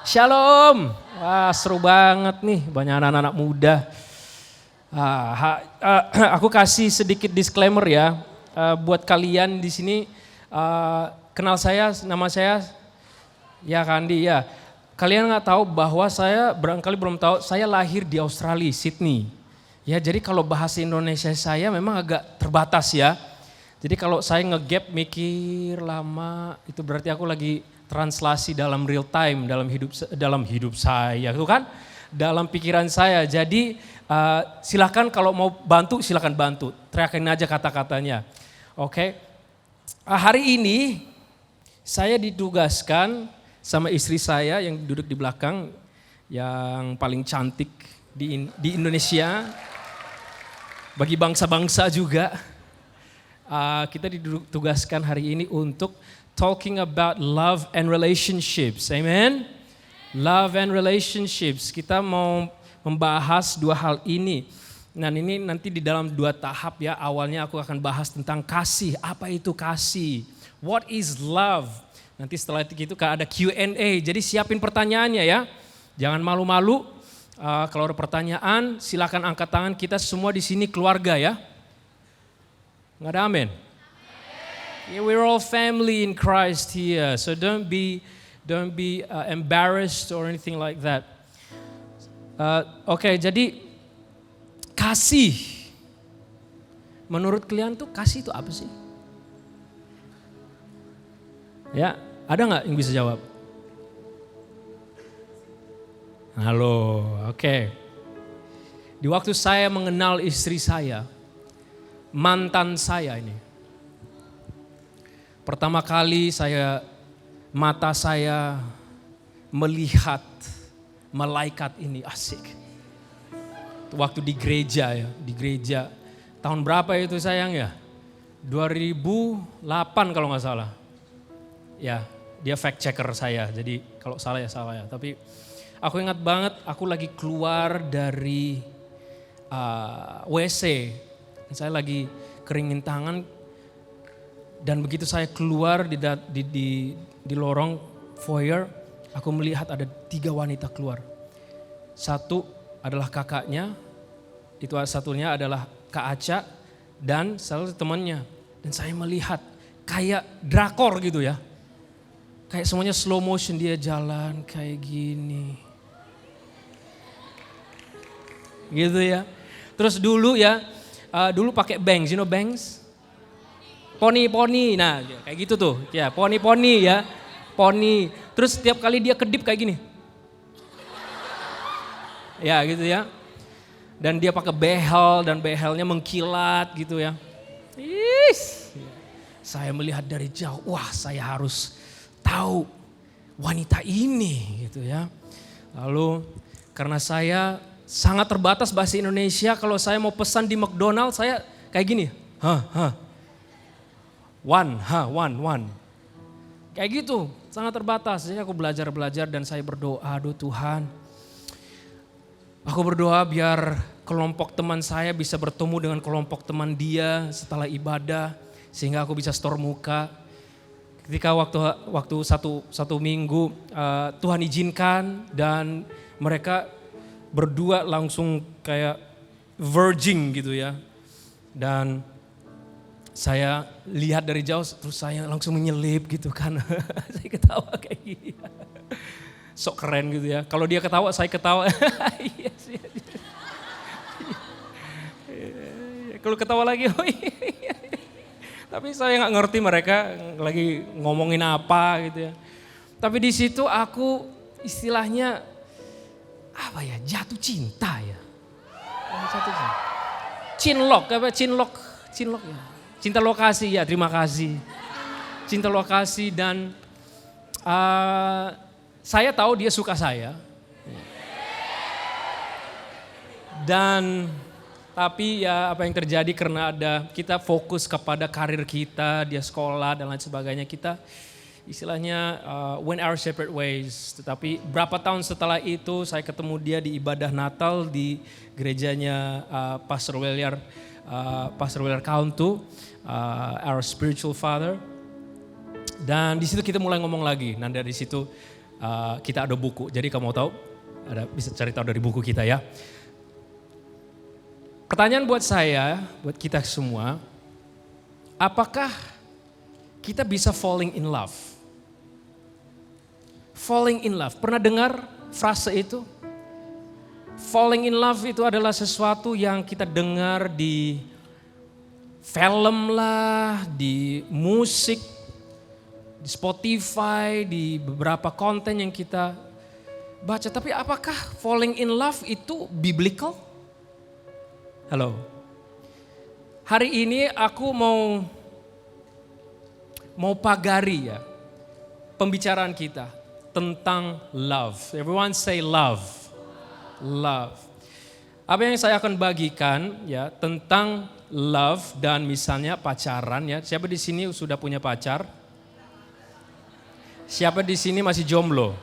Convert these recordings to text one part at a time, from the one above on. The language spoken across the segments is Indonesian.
Shalom. Wah, seru banget nih, banyak anak-anak muda. Aku kasih sedikit disclaimer ya, buat kalian di sini. Kenal saya, nama saya ya Kandi ya. Kalian nggak tahu bahwa saya barangkali belum tahu, saya lahir di Australia, Sydney. Ya, jadi kalau bahasa Indonesia saya memang agak terbatas ya. Jadi kalau saya ngegap mikir lama, itu berarti aku lagi translasi dalam real time dalam hidup saya, itu kan, dalam pikiran saya. Jadi silakan kalau mau bantu silakan bantu, teriakin aja kata-katanya. Oke. Hari ini saya ditugaskan sama istri saya yang duduk di belakang, yang paling cantik di Indonesia, bagi bangsa-bangsa juga. Kita ditugaskan hari ini untuk talking about love and relationships, amen? Love and relationships, kita mau membahas dua hal ini. Nah, ini nanti di dalam dua tahap ya. Awalnya aku akan bahas tentang kasih, apa itu kasih? What is love? Nanti setelah itu ada Q&A, jadi siapin pertanyaannya ya. Jangan malu-malu, kalau ada pertanyaan silakan angkat tangan, kita semua di sini keluarga ya. Nggak ada amin? Yeah, we're all family in Christ here, so don't be embarrassed or anything like that. Oke, jadi kasih. Menurut kalian tuh kasih itu apa sih? Ya, ada nggak yang bisa jawab? Halo, oke. Di waktu saya mengenal istri saya, mantan saya ini, pertama kali mata saya melihat malaikat ini, asik. Waktu di gereja ya, tahun berapa itu sayang ya? 2008 kalau nggak salah. Ya, dia fact checker saya, jadi kalau salah ya salah ya. Tapi aku ingat banget, aku lagi keluar dari WC, saya lagi keringin tangan. Dan begitu saya keluar di lorong foyer, aku melihat ada 3 wanita keluar. Satu adalah kakaknya, itu satunya adalah Kak Aca, dan salah satu temannya. Dan saya melihat kayak drakor gitu ya. Kayak semuanya slow motion, dia jalan kayak gini. Gitu ya. Terus dulu ya, dulu pakai bangs, you know bangs? Poni, nah kayak gitu tuh, ya poni ya, poni. Terus setiap kali dia kedip kayak gini, ya gitu ya. Dan dia pakai behel dan behelnya mengkilat gitu ya. Saya melihat dari jauh, wah saya harus tahu wanita ini gitu ya. Lalu karena saya sangat terbatas bahasa Indonesia, kalau saya mau pesan di McDonald's saya kayak gini, One. Kayak gitu, sangat terbatas. Jadi aku belajar dan saya berdoa, aduh Tuhan. Aku berdoa biar kelompok teman saya bisa bertemu dengan kelompok teman dia setelah ibadah. Sehingga aku bisa store muka. Ketika waktu satu minggu Tuhan izinkan dan mereka berdua langsung kayak virgin gitu ya. Dan saya lihat dari jauh, terus saya langsung menyelip gitu kan. Saya ketawa kayak gini. Sok keren gitu ya. Kalau dia ketawa, saya ketawa. Kalau ketawa lagi, oh iya. Tapi saya nggak ngerti mereka lagi ngomongin apa gitu ya. Tapi di situ aku istilahnya apa ya, jatuh cinta ya. Cinlok ya. Cinta lokasi ya, terima kasih. Cinta lokasi dan saya tahu dia suka saya. Dan tapi ya apa yang terjadi karena kita fokus kepada karir kita, dia sekolah dan lain sebagainya. Kita istilahnya went our separate ways. Tetapi berapa tahun setelah itu saya ketemu dia di ibadah Natal di gerejanya Pastor William Kauntu, our spiritual father. Dan di situ kita mulai ngomong lagi. Nah dari situ kita ada buku. Jadi kamu mau tahu, bisa cari tahu dari buku kita ya. Pertanyaan buat saya, buat kita semua, apakah kita bisa falling in love? Falling in love, pernah dengar frase itu? Falling in love itu adalah sesuatu yang kita dengar di film lah, di musik, di Spotify, di beberapa konten yang kita baca. Tapi apakah falling in love itu biblical? Halo. Hari ini aku mau pagari ya pembicaraan kita tentang love. Everyone say love. Love. Apa yang saya akan bagikan ya tentang love dan misalnya pacaran ya. Siapa di sini sudah punya pacar? Siapa di sini masih jomblo?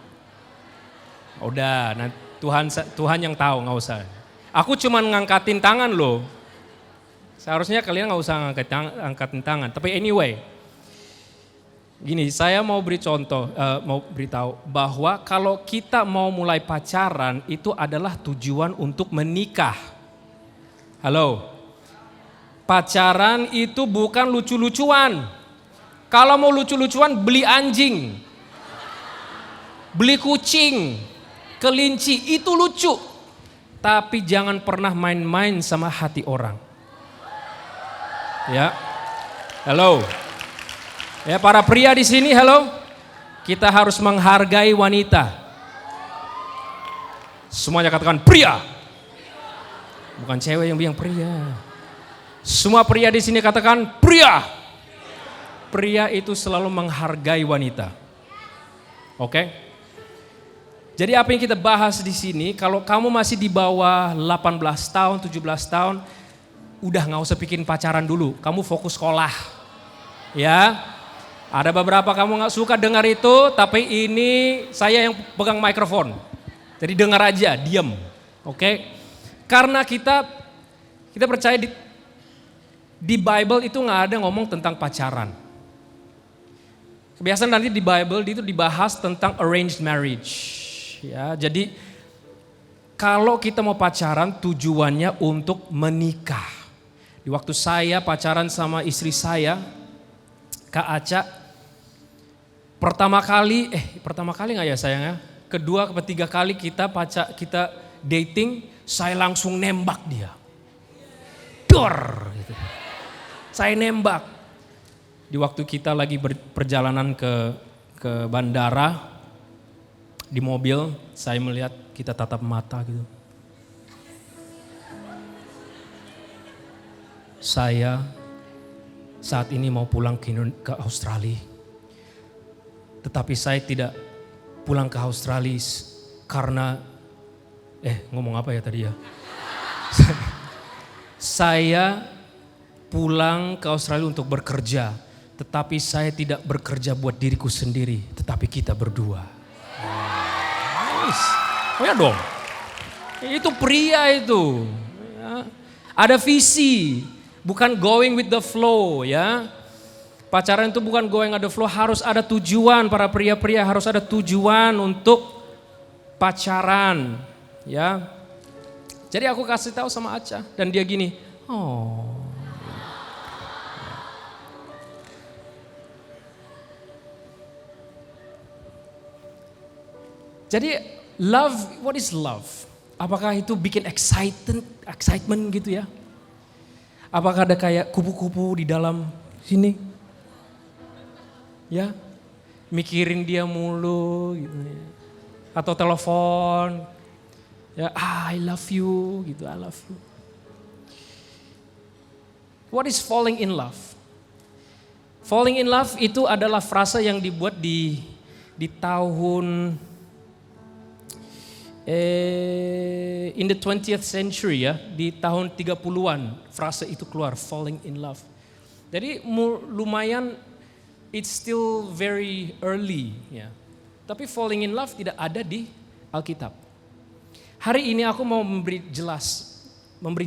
Udah, nah Tuhan yang tahu, nggak usah. Aku cuma ngangkatin tangan loh. Seharusnya kalian nggak usah angkatin tangan. Tapi anyway, gini, saya mau beri contoh, mau beritahu bahwa kalau kita mau mulai pacaran itu adalah tujuan untuk menikah. Halo, pacaran itu bukan lucu-lucuan. Kalau mau lucu-lucuan beli anjing, beli kucing, kelinci itu lucu. Tapi jangan pernah main-main sama hati orang. Ya, halo. Ya, para pria di sini, halo. Kita harus menghargai wanita. Semuanya katakan pria. Bukan cewek yang bilang pria. Semua pria di sini katakan pria. Pria itu selalu menghargai wanita. Oke? Jadi apa yang kita bahas di sini, kalau kamu masih di bawah 18 tahun, 17 tahun, udah gak usah bikin pacaran dulu. Kamu fokus sekolah. Ya. Ada beberapa kamu gak suka dengar itu, tapi ini saya yang pegang mikrofon. Jadi dengar aja, diam. Oke? Karena kita percaya di Bible itu gak ada ngomong tentang pacaran. Kebiasaan nanti di Bible itu dibahas tentang arranged marriage. Ya, jadi kalau kita mau pacaran tujuannya untuk menikah. Di waktu saya pacaran sama istri saya, Kak Aca, pertama kali nggak ya sayang ya? Kedua, ketiga kali kita dating, saya langsung nembak dia. Dor! Gitu. Saya nembak. Di waktu kita lagi perjalanan ke bandara, di mobil, saya melihat kita tatap mata gitu. Saya saat ini mau pulang ke Australia. Tetapi saya tidak pulang ke Australia karena, ngomong apa ya tadi ya? Saya pulang ke Australia untuk bekerja. Tetapi saya tidak bekerja buat diriku sendiri. Tetapi kita berdua. Oh ya dong. Itu pria itu. Ya. Ada visi. Bukan going with the flow ya. Pacaran itu bukan going with the flow, harus ada tujuan. Para pria-pria harus ada tujuan untuk pacaran ya. Jadi aku kasih tahu sama Aca dan dia gini, oh. Jadi love, what is love? Apakah itu bikin excitement gitu ya? Apakah ada kayak kupu-kupu di dalam sini? Ya, mikirin dia mulu gitu ya. Atau telepon, ya I love you gitu, I love you. What is falling in love? Falling in love itu adalah frasa yang dibuat di tahun in the 20th century ya, di tahun 30-an frase itu keluar, falling in love. Jadi lumayan, it's still very early ya. Tapi falling in love tidak ada di Alkitab. Hari ini aku mau memberi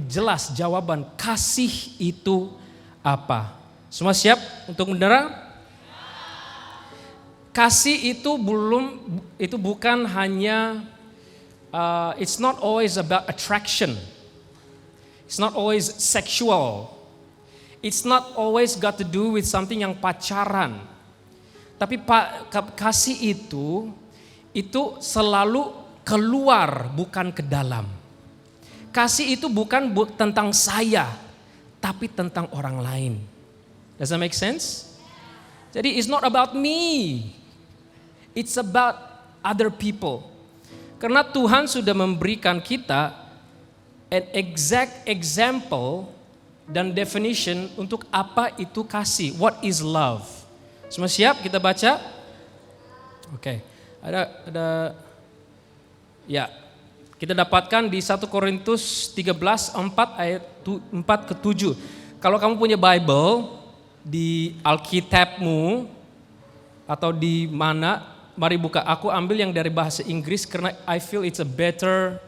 jelas jawaban kasih itu apa. Semua siap untuk mendengar? kasih itu bukan hanya it's not always about attraction. It's not always sexual. It's not always got to do with something yang pacaran. Tapi kasih itu selalu keluar bukan ke dalam. Kasih itu bukan tentang saya, tapi tentang orang lain. Does that make sense? Jadi it's not about me. It's about other people. Karena Tuhan sudah memberikan kita an exact example dan definition untuk apa itu kasih. What is love? Semua siap kita baca? Oke. Ada ya. Kita dapatkan di 1 Korintus 13 ayat 4 ke 7. Kalau kamu punya Bible di Alkitabmu atau di mana, mari buka. Aku ambil yang dari bahasa Inggris karena I feel it's a better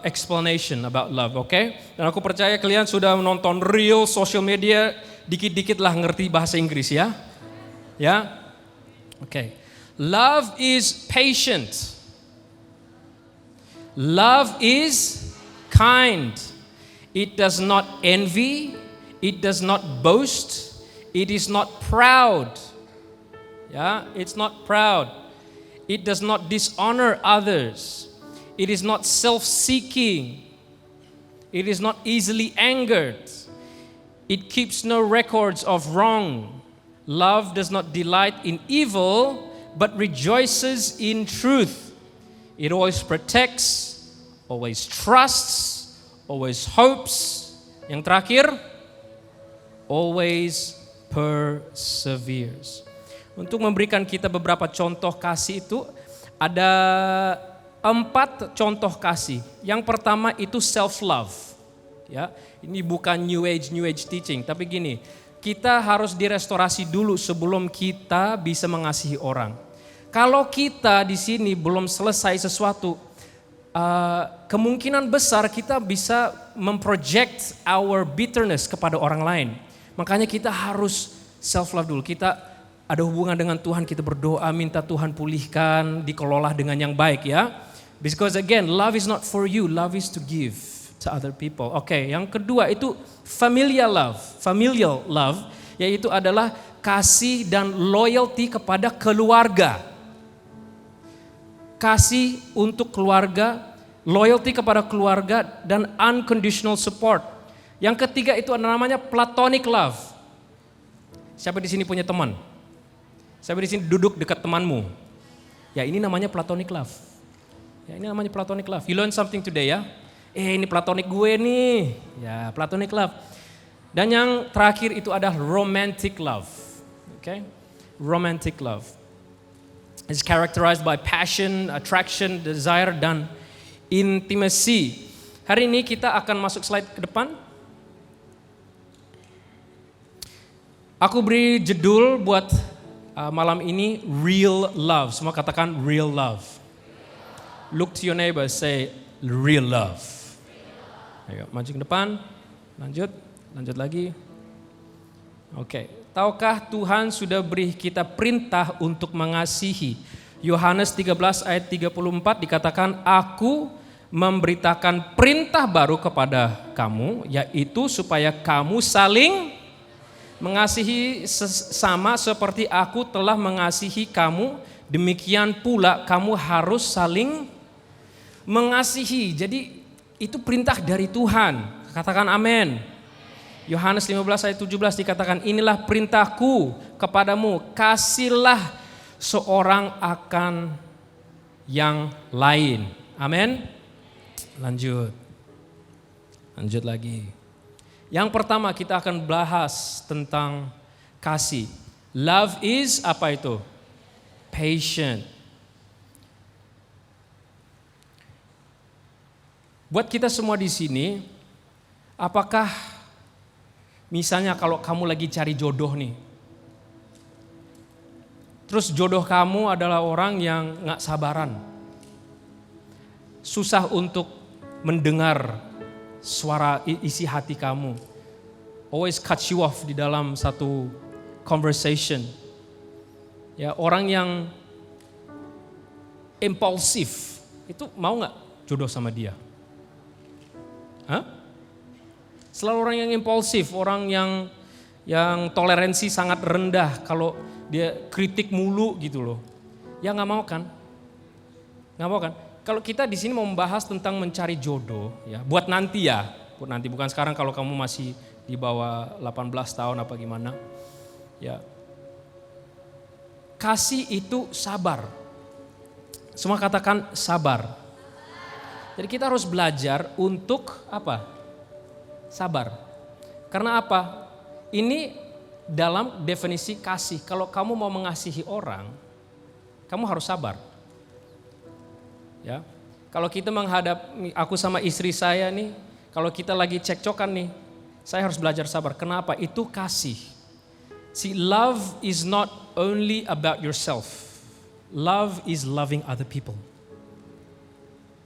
explanation about love, okay? Dan aku percaya kalian sudah menonton real social media, dikit-dikit lah ngerti bahasa Inggris ya. Ya? Okay. Love is patient. Love is kind. It does not envy. It does not boast. It is not proud. Yeah, it's not proud. It does not dishonor others. It is not self-seeking. It is not easily angered. It keeps no records of wrong. Love does not delight in evil, but rejoices in truth. It always protects, always trusts, always hopes. Yang terakhir, always perseveres. Untuk memberikan kita beberapa contoh kasih itu, ada 4 contoh kasih. Yang pertama itu self-love. Ya, ini bukan new age teaching, tapi gini, kita harus direstorasi dulu sebelum kita bisa mengasihi orang. Kalau kita di sini belum selesai sesuatu, kemungkinan besar kita bisa memproject our bitterness kepada orang lain. Makanya kita harus self-love dulu. Kita ada hubungan dengan Tuhan, kita berdoa, minta Tuhan pulihkan, dikelola dengan yang baik ya. Because again, love is not for you, love is to give to other people. Oke, yang kedua itu familial love, yaitu adalah kasih dan loyalty kepada keluarga. Kasih untuk keluarga, loyalty kepada keluarga, dan unconditional support. Yang ketiga itu namanya platonic love. Siapa di sini punya teman? Siapa di sini duduk dekat temanmu? Ya ini namanya platonic love. Ya ini namanya platonic love. You learn something today ya. Ini platonic gue nih. Ya platonic love. Dan yang terakhir itu ada romantic love. Okay? Romantic love. It's characterized by passion, attraction, desire, dan intimacy. Hari ini kita akan masuk slide ke depan. Aku beri judul buat malam ini, Real Love. Semua katakan real love. Look to your neighbor, say real love. Ayo, maju ke depan. Lanjut lagi. Oke. Tahukah Tuhan sudah beri kita perintah untuk mengasihi? Yohanes 13 ayat 34 dikatakan, aku memberitakan perintah baru kepada kamu, yaitu supaya kamu saling mengasihi sesama seperti aku telah mengasihi kamu, demikian pula kamu harus saling mengasihi. Jadi itu perintah dari Tuhan. Katakan amin. Yohanes 15 ayat 17 dikatakan, inilah perintahku kepadamu, kasihlah seorang akan yang lain. Amin. Lanjut lagi. Yang pertama kita akan bahas tentang kasih. Love is apa itu? Patient. Buat kita semua di sini, apakah misalnya kalau kamu lagi cari jodoh nih, terus jodoh kamu adalah orang yang gak sabaran, susah untuk mendengar suara isi hati kamu, always cut you off di dalam satu conversation. Ya, orang yang impulsif itu mau nggak jodoh sama dia? Hah? Selalu orang yang impulsif, orang yang toleransi sangat rendah, kalau dia kritik mulu gitu loh. Ya nggak mau kan? Nggak mau kan? Kalau kita di sini mau membahas tentang mencari jodoh, ya buat nanti ya, buat nanti bukan sekarang kalau kamu masih di bawah 18 tahun apa gimana. Ya. Kasih itu sabar. Semua katakan sabar. Jadi kita harus belajar untuk apa? Sabar. Karena apa? Ini dalam definisi kasih. Kalau kamu mau mengasihi orang, kamu harus sabar. Ya. Kalau kita aku sama istri saya nih, kalau kita lagi cekcokan nih, saya harus belajar sabar. Kenapa? Itu kasih. See, love is not only about yourself. Love is loving other people.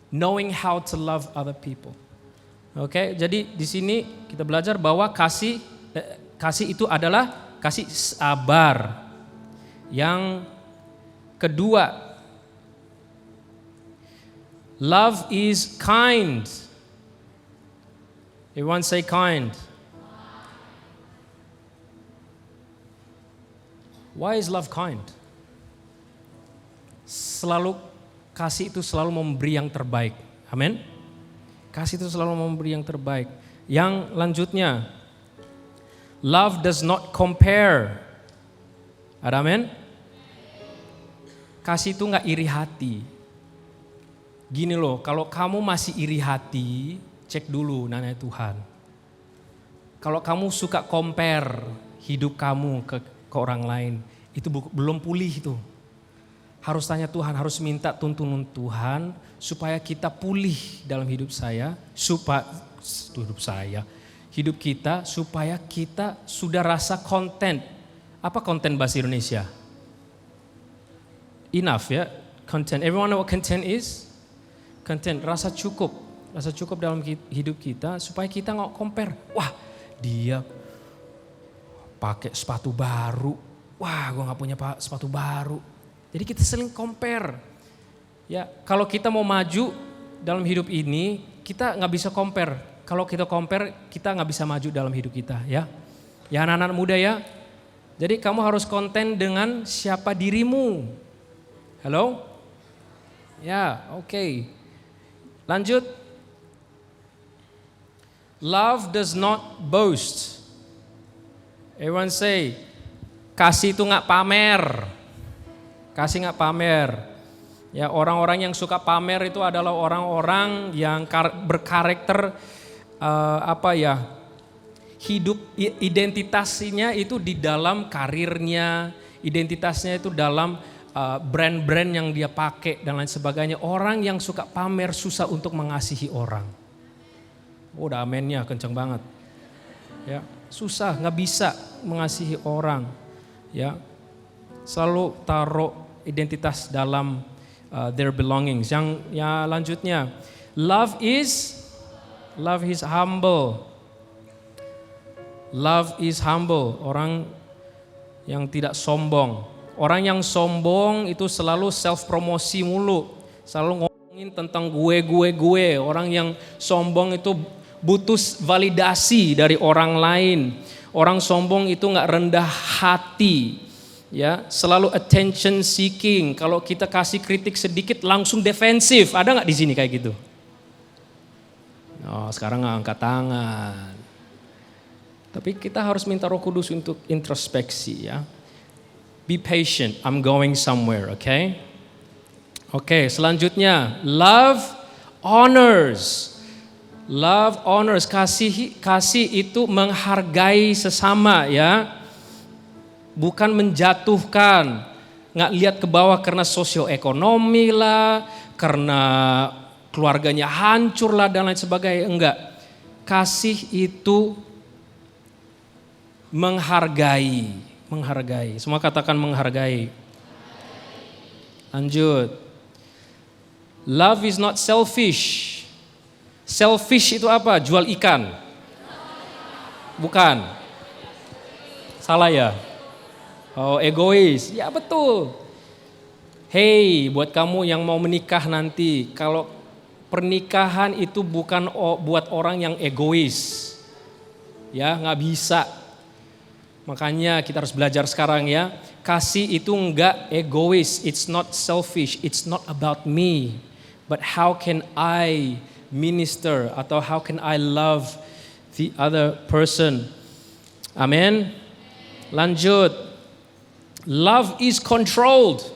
Knowing how to love other people. Oke, jadi di sini kita belajar bahwa kasih itu adalah kasih sabar. Yang kedua, love is kind. Everyone say kind. Why is love kind? Kasih itu selalu memberi yang terbaik. Amin. Kasih itu selalu memberi yang terbaik. Yang lanjutnya, love does not compare. Ada amin? Kasih itu gak iri hati. Gini loh, kalau kamu masih iri hati, cek dulu nanya Tuhan. Kalau kamu suka compare hidup kamu ke orang lain, itu belum pulih itu. Harus tanya Tuhan, harus minta tuntunan Tuhan supaya kita pulih dalam hidup kita, supaya kita sudah rasa content. Apa content bahasa Indonesia? Enough ya, content. Everyone know what content is? Content, rasa cukup dalam hidup kita supaya kita nggak compare. Wah, dia pakai sepatu baru. Wah, gue nggak punya sepatu baru. Jadi kita sering compare. Ya, kalau kita mau maju dalam hidup ini, kita nggak bisa compare. Kalau kita compare, kita nggak bisa maju dalam hidup kita. Ya, ya anak-anak muda ya. Jadi kamu harus konten dengan siapa dirimu. Halo? Ya, oke. Lanjut. Love does not boast. Everyone say, kasih itu nggak pamer. Kasih nggak pamer. Ya, orang-orang yang suka pamer itu adalah orang-orang yang berkarakter hidup identitasnya itu di dalam karirnya, identitasnya itu dalam brand-brand yang dia pakai dan lain sebagainya. Orang yang suka pamer susah untuk mengasihi orang. Udah amennya kenceng banget. Ya, susah, nggak bisa mengasihi orang. Ya, selalu taruh identitas dalam their belongings. Yang lanjutnya, love is humble. Love is humble. Orang yang tidak sombong. Orang yang sombong itu selalu self promosi mulu, selalu ngomongin tentang gue. Orang yang sombong itu butuh validasi dari orang lain. Orang sombong itu nggak rendah hati, ya, selalu attention seeking. Kalau kita kasih kritik sedikit langsung defensif. Ada nggak di sini kayak gitu? Oh, sekarang nggak angkat tangan. Tapi kita harus minta Roh Kudus untuk introspeksi, ya. Be patient, I'm going somewhere, okay? Oke, selanjutnya, love honors. Love honors, kasih itu menghargai sesama, ya. Bukan menjatuhkan, nggak lihat ke bawah karena sosioekonomi lah, karena keluarganya hancur lah dan lain sebagainya, enggak. Kasih itu menghargai. Semua katakan menghargai. Lanjut. Love is not selfish. Selfish itu apa? Jual ikan. Bukan. Salah ya? Oh, egois. Ya betul. Hey, buat kamu yang mau menikah nanti, kalau pernikahan itu bukan buat orang yang egois. Ya, nggak bisa. Makanya kita harus belajar sekarang ya. Kasih itu enggak egois, it's not selfish, it's not about me. But how can I minister atau how can I love the other person? Amin. Lanjut. Love is controlled.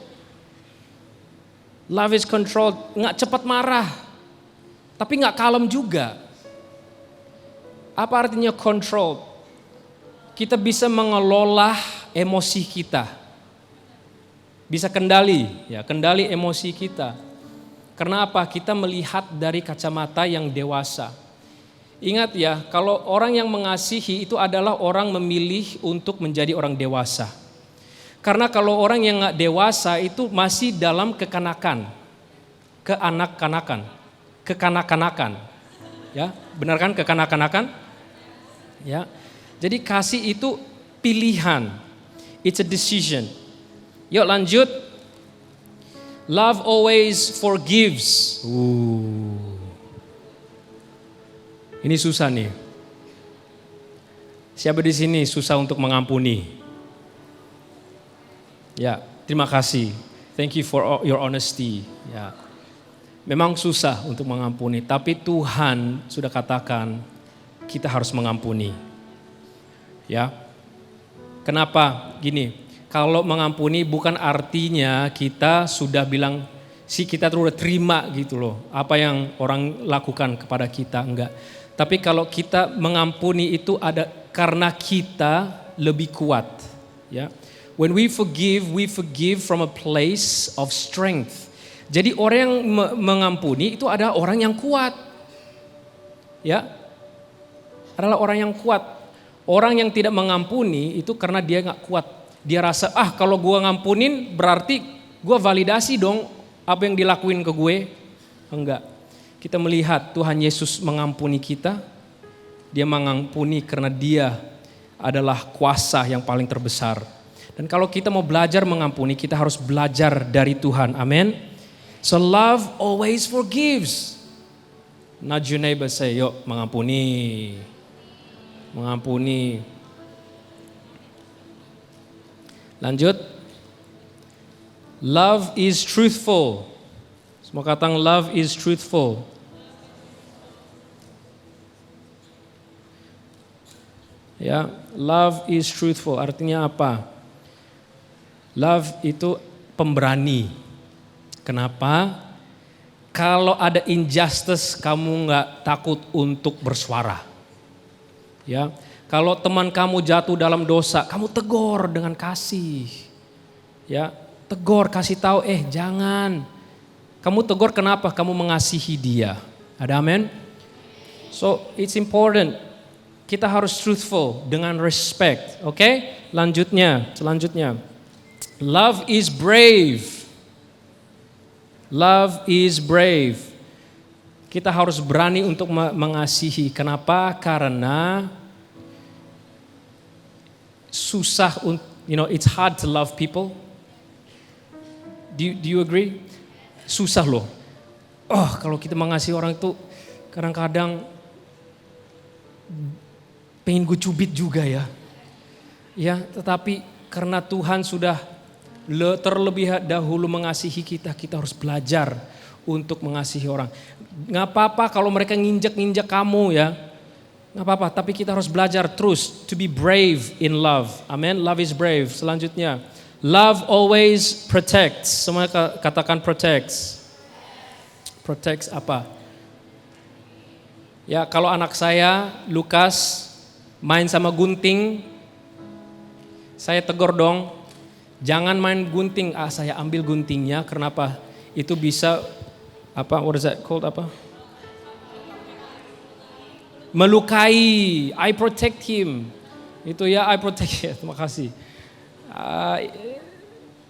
Love is controlled. Nggak cepat marah. Tapi nggak kalem juga. Apa artinya controlled? Kita bisa mengelola emosi kita. Bisa kendali, ya, kendali emosi kita. Karena apa? Kita melihat dari kacamata yang dewasa. Ingat ya, kalau orang yang mengasihi itu adalah orang memilih untuk menjadi orang dewasa. Karena kalau orang yang nggak dewasa itu masih dalam kekanakan, kekanak-kanakan, ya, benar kan kekanak-kanakan? Ya, jadi kasih itu pilihan, it's a decision. Yuk lanjut. Love always forgives. Ini susah nih. Siapa di sini susah untuk mengampuni? Ya, terima kasih. Thank you for your honesty. Ya, memang susah untuk mengampuni, tapi Tuhan sudah katakan kita harus mengampuni. Ya, kenapa? Gini, kalau mengampuni bukan artinya kita sudah bilang kita udah terima gitu loh, apa yang orang lakukan kepada kita, enggak. Tapi kalau kita mengampuni itu ada karena kita lebih kuat. Ya. When we forgive from a place of strength. Jadi orang yang mengampuni itu adalah orang yang kuat. Ya. Adalah orang yang kuat. Orang yang tidak mengampuni itu karena dia gak kuat. Dia rasa, kalau gue ngampunin berarti gue validasi dong apa yang dilakuin ke gue. Enggak. Kita melihat Tuhan Yesus mengampuni kita. Dia mengampuni karena dia adalah kuasa yang paling terbesar. Dan kalau kita mau belajar mengampuni, kita harus belajar dari Tuhan. Amin. So love always forgives. Nudge your neighbor, say, yuk mengampuni. Mengampuni. Lanjut. Love is truthful. Semua kata love is truthful. Ya, love is truthful. Artinya apa? Love itu pemberani. Kenapa? Kalau ada injustice, kamu nggak takut untuk bersuara. Ya, kalau teman kamu jatuh dalam dosa, kamu tegur dengan kasih. Ya, tegur, kasih tahu, jangan. Kamu tegur kenapa? Kamu mengasihi dia. Ada amin? So it's important. Kita harus truthful dengan respect. Oke? Selanjutnya. Love is brave. Love is brave. Kita harus berani untuk mengasihi. Kenapa? Karena susah, it's hard to love people. Do you agree? Susah loh. Kalau kita mengasihi orang itu kadang-kadang pengen gue cubit juga ya. Ya, tetapi karena Tuhan sudah terlebih dahulu mengasihi kita, kita harus belajar untuk mengasihi orang. Gak apa-apa kalau mereka nginjek kamu ya. Gak apa-apa, tapi kita harus belajar terus to be brave in love. Amen, love is brave. Selanjutnya, love always protects. Semua katakan protects. Protects apa? Ya, kalau anak saya, Lukas, main sama gunting, saya tegur dong. Jangan main gunting, saya ambil guntingnya, kenapa? Itu bisa, what is that called, melukai, I protect him. Itu ya, I protect him, terima kasih.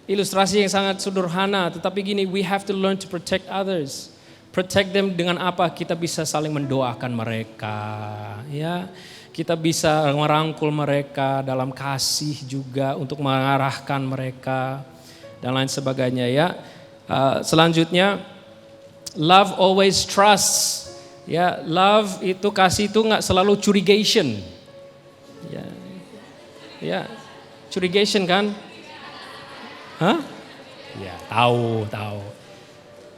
Ilustrasi yang sangat sederhana, tetapi gini, we have to learn to protect others. Protect them dengan apa? Kita bisa saling mendoakan mereka, ya. Kita bisa merangkul mereka dalam kasih juga untuk mengarahkan mereka dan lain sebagainya ya. Selanjutnya, love always trusts. Ya, love itu kasih itu nggak selalu curigation. Ya, curigation kan? Hah? Ya, tahu.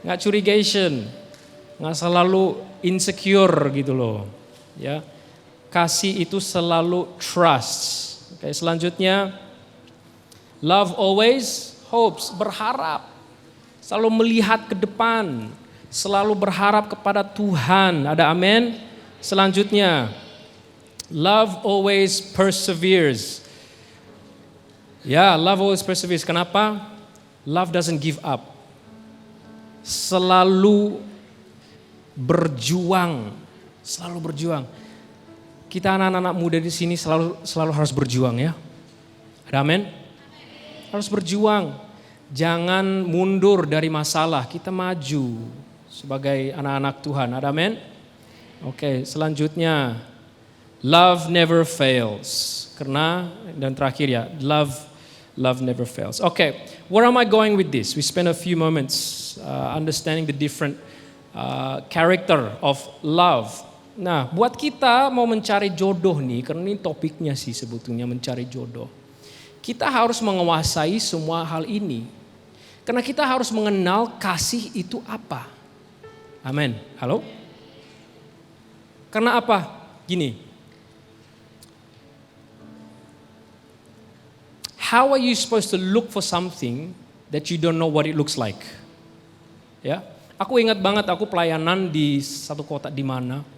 Nggak curigation, nggak selalu insecure gitu loh. Ya. Kasih itu selalu trust. Oke, selanjutnya, love always hopes, berharap. Selalu melihat ke depan, selalu berharap kepada Tuhan. Ada amin? Selanjutnya, love always perseveres. Ya, love always perseveres. Kenapa? Love doesn't give up. Selalu berjuang. Kita anak-anak muda di sini selalu harus berjuang ya. Ada amin? Harus berjuang. Jangan mundur dari masalah. Kita maju sebagai anak-anak Tuhan. Ada amin? Oke, selanjutnya. Love never fails. Karena, dan terakhir ya, love never fails. Okay, where am I going with this? We spent a few moments understanding the different character of love. Nah, buat kita mau mencari jodoh nih, karena ini topiknya sih sebetulnya mencari jodoh. Kita harus menguasai semua hal ini. Karena kita harus mengenal kasih itu apa. Amin. Halo? Karena apa? Gini. How are you supposed to look for something that you don't know what it looks like? Ya, aku ingat banget aku pelayanan di satu kota di mana.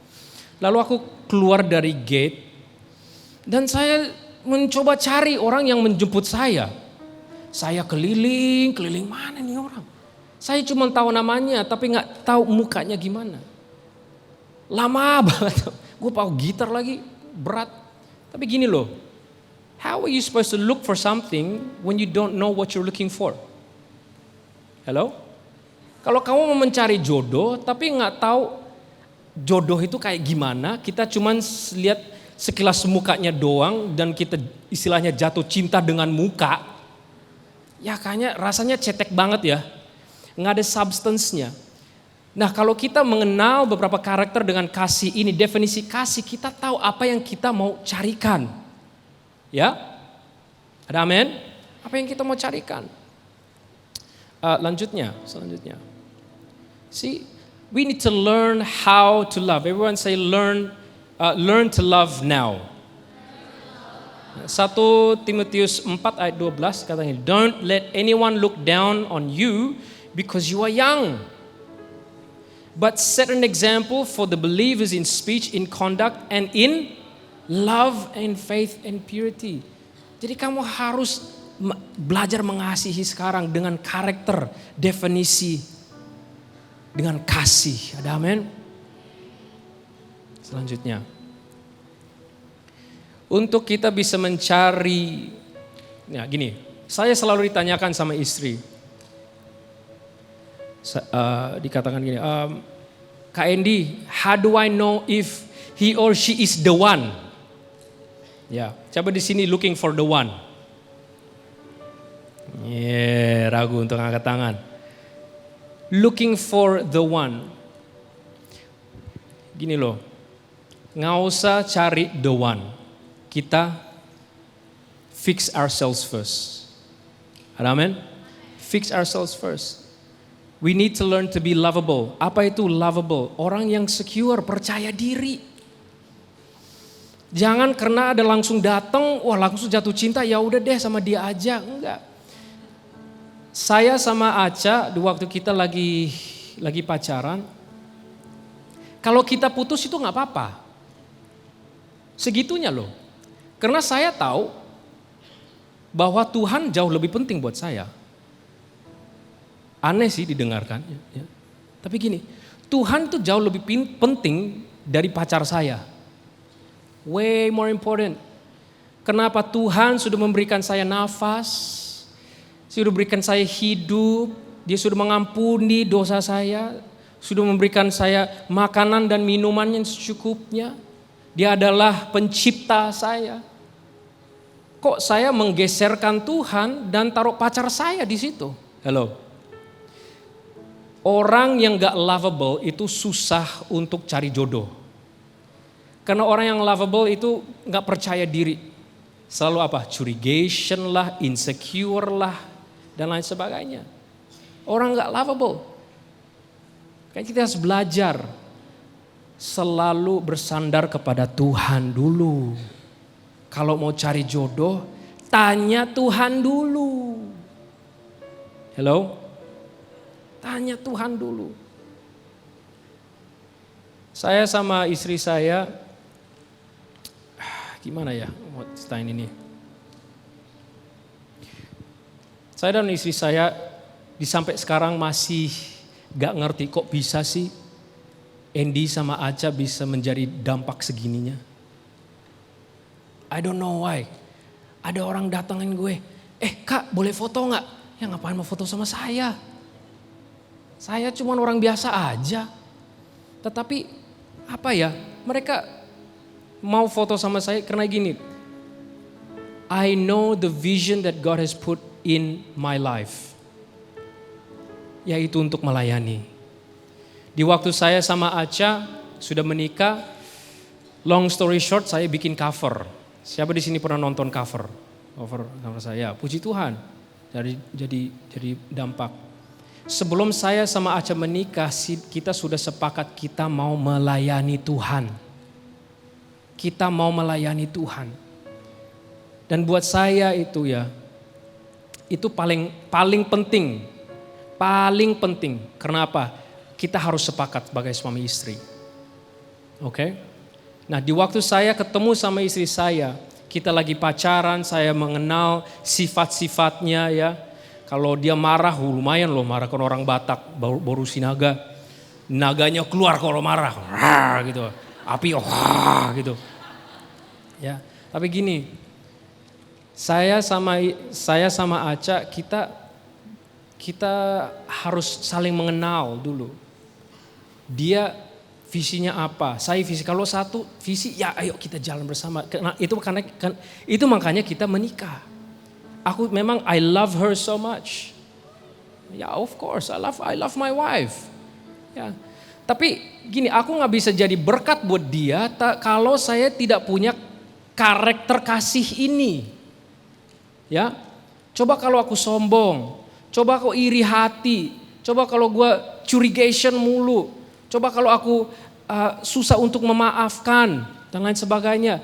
Lalu aku keluar dari gate dan saya mencoba cari orang yang menjemput saya. Saya keliling mana nih orang? Saya cuma tahu namanya tapi nggak tahu mukanya gimana. Lama banget. Gue pakai gitar lagi, berat. Tapi gini loh, how are you supposed to look for something when you don't know what you're looking for? Hello? Kalau kamu mau mencari jodoh tapi nggak tahu jodoh itu kayak gimana, kita cuman lihat sekilas mukanya doang dan kita istilahnya jatuh cinta dengan muka, ya kayaknya rasanya cetek banget ya, nggak ada substance-nya. Nah kalau kita mengenal beberapa karakter dengan kasih ini, definisi kasih, kita tahu apa yang kita mau carikan. Ya, ada amin? Apa yang kita mau carikan? Selanjutnya. See, we need to learn how to love. Everyone say learn to love now. 1 Timotius 4 ayat 12 katanya, don't let anyone look down on you because you are young. But set an example for the believers in speech, in conduct, and in love and faith and purity. Jadi kamu harus belajar mengasihi sekarang dengan karakter, definisi, dengan kasih. Ada amin? Selanjutnya. Untuk kita bisa mencari, ya gini, saya selalu ditanyakan sama istri. Dikatakan gini, Kak Andy, how do I know if he or she is the one? Ya, coba di sini looking for the one. Ragu untuk angkat tangan. Looking for the one. Gini loh, nggak usah cari the one. Kita fix ourselves first. Ada amin? Fix ourselves first. We need to learn to be lovable. Apa itu lovable? Orang yang secure, percaya diri. Jangan karena ada langsung datang, wah langsung jatuh cinta, ya udah deh sama dia aja. Enggak. Saya sama Aca di waktu kita lagi pacaran, kalau kita putus itu nggak apa-apa. Segitunya loh. Karena saya tahu bahwa Tuhan jauh lebih penting buat saya. Aneh sih didengarkan. Ya. Tapi gini, Tuhan tuh jauh lebih penting dari pacar saya. Way more important. Kenapa? Tuhan sudah memberikan saya nafas, sudah memberikan saya hidup, dia sudah mengampuni dosa saya, sudah memberikan saya makanan dan minuman yang secukupnya. Dia adalah pencipta saya. Kok saya menggeserkan Tuhan dan taruh pacar saya di situ? Hello. Orang yang gak lovable itu susah untuk cari jodoh. Karena orang yang lovable itu gak percaya diri. Selalu apa? Curigation lah, insecure lah, dan lain sebagainya. Orang gak lovable. Kayak kita harus belajar selalu bersandar kepada Tuhan dulu. Kalau mau cari jodoh, tanya Tuhan dulu. Hello? Tanya Tuhan dulu. Saya sama istri saya, gimana ya mau ceritain ini. Saya dan istri saya sampai sekarang masih gak ngerti kok bisa sih Andy sama Aca bisa menjadi dampak segininya. I don't know why. Ada orang datangin gue, Kak boleh foto gak? Ya ngapain mau foto sama saya? Saya cuma orang biasa aja. Tetapi apa ya, mereka mau foto sama saya karena gini. I know the vision that God has put in my life. Yaitu untuk melayani. Di waktu saya sama Aca sudah menikah, long story short saya bikin cover. Siapa di sini pernah nonton cover saya? Puji Tuhan. Jadi dampak. Sebelum saya sama Aca menikah, kita sudah sepakat kita mau melayani Tuhan. Kita mau melayani Tuhan. Dan buat saya itu ya, itu paling penting. Paling penting. Kenapa? Kita harus sepakat sebagai suami istri. Oke? Nah, di waktu saya ketemu sama istri saya, kita lagi pacaran, saya mengenal sifat-sifatnya ya. Kalau dia marah, lumayan loh marah kan orang Batak, baru sinaga. Naganya keluar kalau marah, gitu. Api, gitu. Ya, tapi gini, saya sama Aca, kita harus saling mengenal dulu. Dia visinya apa? Saya visi. Kalau satu visi, ya ayo kita jalan bersama. Nah, itu makanya kita menikah. I love her so much. Ya, of course, I love my wife. Ya. Tapi gini, aku nggak bisa jadi berkat buat dia kalau saya tidak punya karakter kasih ini. Ya, coba kalau aku sombong, coba aku iri hati, coba kalau gue curigation mulu. Coba kalau aku susah untuk memaafkan dan lain sebagainya.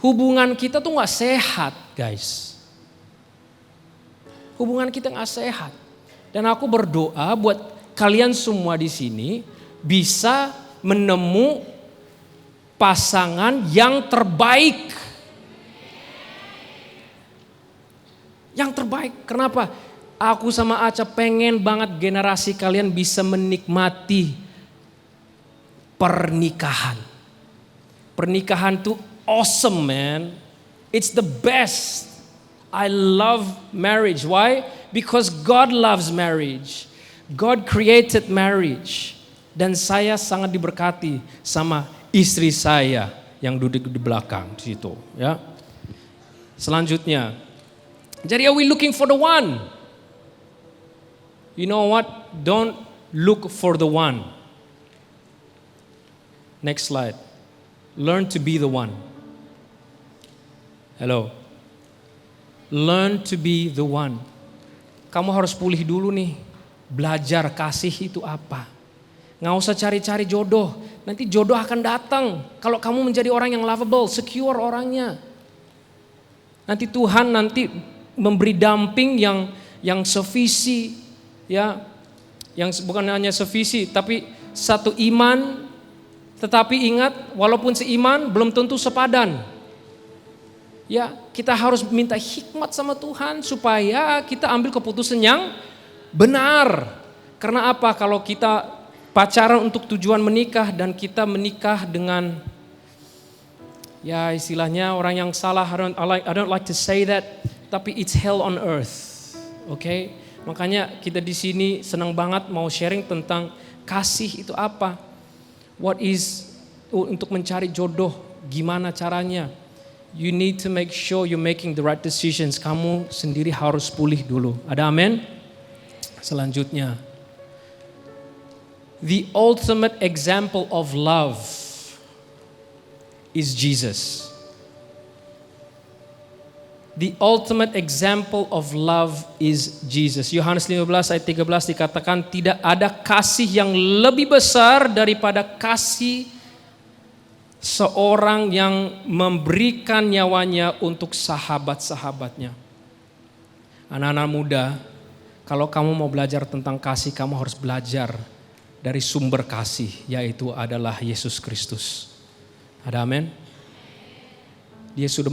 Hubungan kita tuh gak sehat guys. Hubungan kita gak sehat. Dan aku berdoa buat kalian semua di sini bisa menemu pasangan yang terbaik. Yang terbaik, kenapa? Aku sama Aca pengen banget generasi kalian bisa menikmati pernikahan. Pernikahan tuh awesome man. It's the best. I love marriage. Why? Because God loves marriage. God created marriage. Dan saya sangat diberkati sama istri saya yang duduk di belakang di situ, ya. Selanjutnya. Jadi are we looking for the one? You know what? Don't look for the one. Next slide. Learn to be the one. Hello. Learn to be the one. Kamu harus pulih dulu nih. Belajar kasih itu apa. Nggak usah cari-cari jodoh. Nanti jodoh akan datang. Kalau kamu menjadi orang yang lovable, secure orangnya. Nanti Tuhan memberi damping yang sevisi. Ya, yang bukan hanya sevisi, tapi satu iman. Tetapi ingat, walaupun seiman belum tentu sepadan. Ya, kita harus minta hikmat sama Tuhan supaya kita ambil keputusan yang benar. Karena apa? Kalau kita pacaran untuk tujuan menikah dan kita menikah dengan, ya istilahnya orang yang salah, I don't like to say that, tapi it's hell on earth. Oke? Makanya kita di sini senang banget mau sharing tentang kasih itu apa. What is untuk mencari jodoh Gimana caranya? You need to make sure you're making the right decisions. Kamu sendiri harus pulih dulu. Ada amin? Selanjutnya. The ultimate example of love is Jesus. The ultimate example of love is Jesus. Yohanes 15 ayat 13 dikatakan tidak ada kasih yang lebih besar daripada kasih seorang yang memberikan nyawanya untuk sahabat-sahabatnya. Anak-anak muda, kalau kamu mau belajar tentang kasih, kamu harus belajar dari sumber kasih, yaitu adalah Yesus Kristus. Ada amin? Dia sudah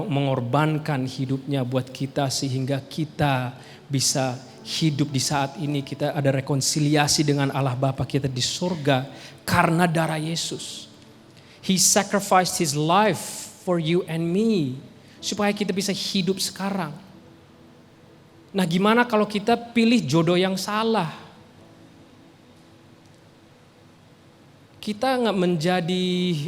mengorbankan hidupnya buat kita sehingga kita bisa hidup di saat ini. Kita ada rekonsiliasi dengan Allah Bapa kita di surga karena darah Yesus. He sacrificed his life for you and me. Supaya kita bisa hidup sekarang. Nah, gimana kalau kita pilih jodoh yang salah? Kita gak menjadi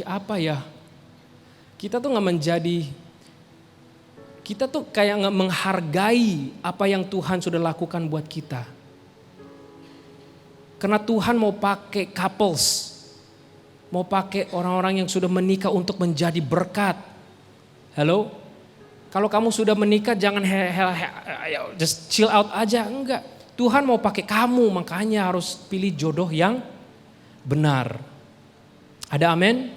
kita tuh kayak gak menghargai apa yang Tuhan sudah lakukan buat kita. Karena Tuhan mau pakai couples. Mau pakai orang-orang yang sudah menikah untuk menjadi berkat. Halo? Kalau kamu sudah menikah jangan just chill out aja. Enggak. Tuhan mau pakai kamu, makanya harus pilih jodoh yang benar. Ada amin?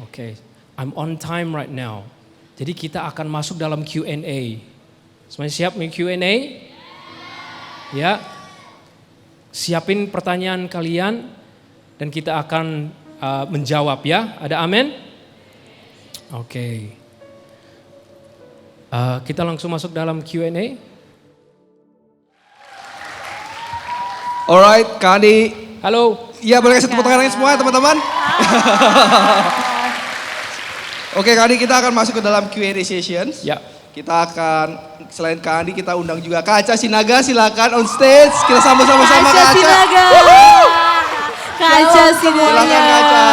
Oke. I'm on time right now. Jadi kita akan masuk dalam Q&A. Semuanya siap nih Q&A? Ya. Siapin pertanyaan kalian. Dan kita akan menjawab ya. Ada amin? Oke. Kita langsung masuk dalam Q&A. Alright, Kak Andi. Halo. Ya, boleh kasih tepuk tangan semua teman-teman. Oke, Kak Andi, kita akan masuk ke dalam Q&A session. Ya. Kita akan, selain Kak Andi, kita undang juga Kak Aca Sinaga. Silakan on stage. Kita sama-sama Kak Aca. Sinaga. Kak Aca Sinaga. Silakan Kak Aca.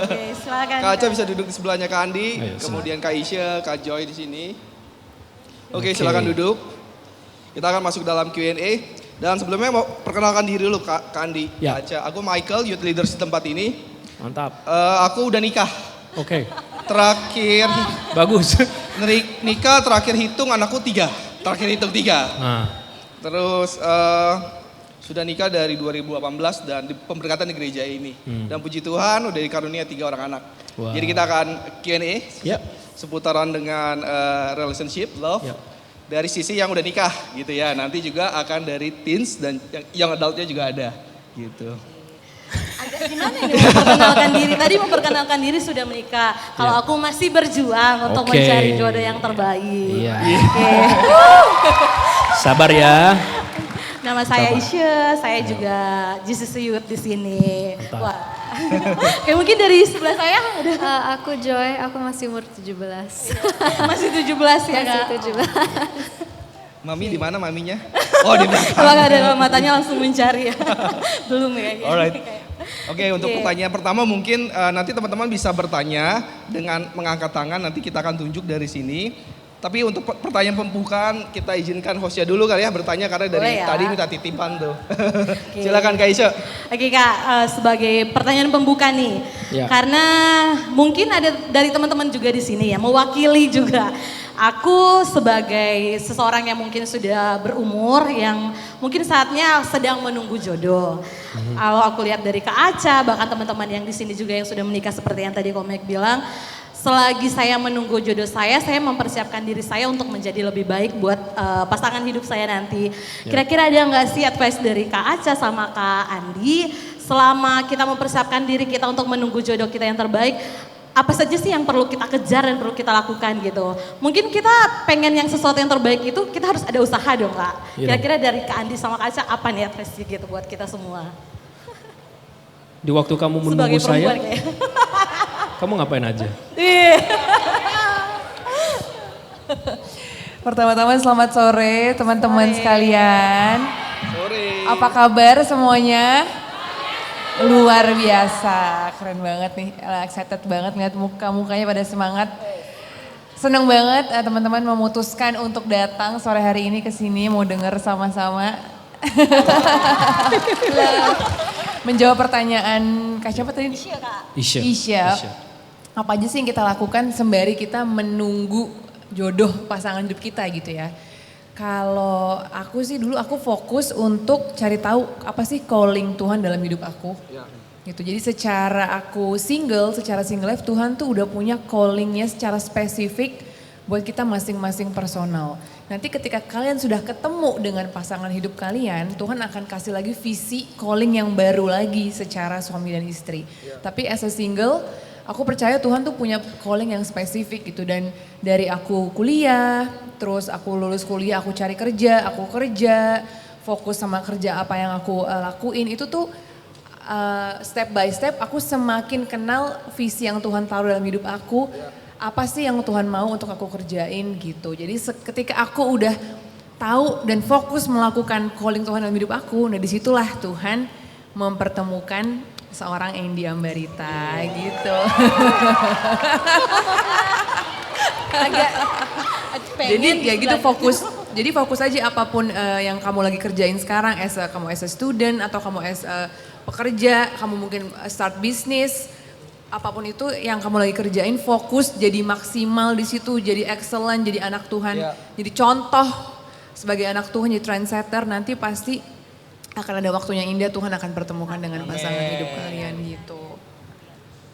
Oke, silakan. Kak Aca bisa duduk di sebelahnya Kak Andi. Ayo, Kemudian Kak Isya, Kak Joy di sini. Oke, silakan duduk. Kita akan masuk dalam Q&A. Dan sebelumnya mau perkenalkan diri dulu Kak Andi. Ya. Kak Aca. Aku Michael, youth leader di tempat ini. Mantap. Aku udah nikah. Oke. Terakhir Bagus. nikah terakhir hitung anakku 3. Terakhir hitung 3. Nah. Terus sudah nikah dari 2018 dan di pemberkatan di gereja ini. Dan puji Tuhan udah dikarunia 3 orang anak. Wow. Jadi kita akan Q&A Ya. seputaran dengan relationship, love. Ya. Dari sisi yang udah nikah gitu ya. Nanti juga akan dari teens dan yang adultnya juga ada gitu. Agak gimana ini memperkenalkan diri? Tadi memperkenalkan diri sudah menikah. Kalau aku masih berjuang untuk Oke. mencari jodoh yang terbaik. Iya. Oke. Sabar ya. Nama saya Isya, saya juga Jesus Youth di sini. Mantap. Wah. Oke, mungkin dari sebelah saya ada Aku Joy, aku masih umur 17. masih 17 ya Masih Kak. 17. Mami di mana maminya? Oh di belakang. Kalau nggak ada matanya langsung mencari ya. Belum ya. Alright. Oke, untuk pertanyaan pertama mungkin nanti teman-teman bisa bertanya dengan mengangkat tangan, nanti kita akan tunjuk dari sini. Tapi untuk pertanyaan pembukaan kita izinkan hostnya dulu kali ya bertanya karena dari Boleh ya. tadi minta titipan tuh. Silakan Kak Isya. Oke Kak, sebagai pertanyaan pembuka nih, Ya. karena mungkin ada dari teman-teman juga di sini ya, mewakili juga. Aku sebagai seseorang yang mungkin sudah berumur, yang mungkin saatnya sedang menunggu jodoh. Kalau aku lihat dari Kak Aca, bahkan teman-teman yang di sini juga yang sudah menikah seperti yang tadi Komek bilang, selagi saya menunggu jodoh saya mempersiapkan diri saya untuk menjadi lebih baik buat pasangan hidup saya nanti. Kira-kira ada nggak sih advice dari Kak Aca sama Kak Andi selama kita mempersiapkan diri kita untuk menunggu jodoh kita yang terbaik? Apa saja sih yang perlu kita kejar dan perlu kita lakukan gitu? Mungkin kita pengen yang sesuatu yang terbaik itu kita harus ada usaha dong Kak. Iya. Kira-kira dari Kak Andi sama Kak Aca apa nih advice gitu buat kita semua? Di waktu kamu menunggu Sebagai saya, perempuan kayak. kamu ngapain aja? Pertama-tama selamat sore teman-teman sekalian. Sore. Apa kabar semuanya? Luar biasa, keren banget nih. Excited banget ngeliat muka-mukanya pada semangat. Seneng banget teman-teman memutuskan untuk datang sore hari ini ke sini mau denger sama-sama. Menjawab pertanyaan Kak siapa tadi? Isya. Apa aja sih yang kita lakukan sembari kita menunggu jodoh pasangan hidup kita gitu ya. Kalau aku sih dulu aku fokus untuk cari tahu apa sih calling Tuhan dalam hidup aku. Gitu. Jadi secara single life Tuhan tuh udah punya callingnya secara spesifik buat kita masing-masing personal. Nanti ketika kalian sudah ketemu dengan pasangan hidup kalian, Tuhan akan kasih lagi visi calling yang baru lagi secara suami dan istri. Tapi as a single, aku percaya Tuhan tuh punya calling yang spesifik gitu. Dan dari aku kuliah, terus aku lulus kuliah, aku cari kerja, fokus sama kerja apa yang aku lakuin. Itu tuh step by step aku semakin kenal visi yang Tuhan taruh dalam hidup aku. Apa sih yang Tuhan mau untuk aku kerjain gitu. Jadi ketika aku udah tahu dan fokus melakukan calling Tuhan dalam hidup aku, nah disitulah Tuhan mempertemukan seorang Andy Ambarita gitu. Agak jadi ya gitu fokus. Jadi fokus aja apapun yang kamu lagi kerjain sekarang, kamu as a student atau kamu as a pekerja, kamu mungkin start bisnis. Apapun itu yang kamu lagi kerjain, fokus jadi maksimal di situ, jadi excellent, jadi anak Tuhan, jadi contoh sebagai anak Tuhan, jadi trendsetter. Nanti pasti akan ada waktunya indah, Tuhan akan pertemukan dengan pasangan hidup kalian gitu.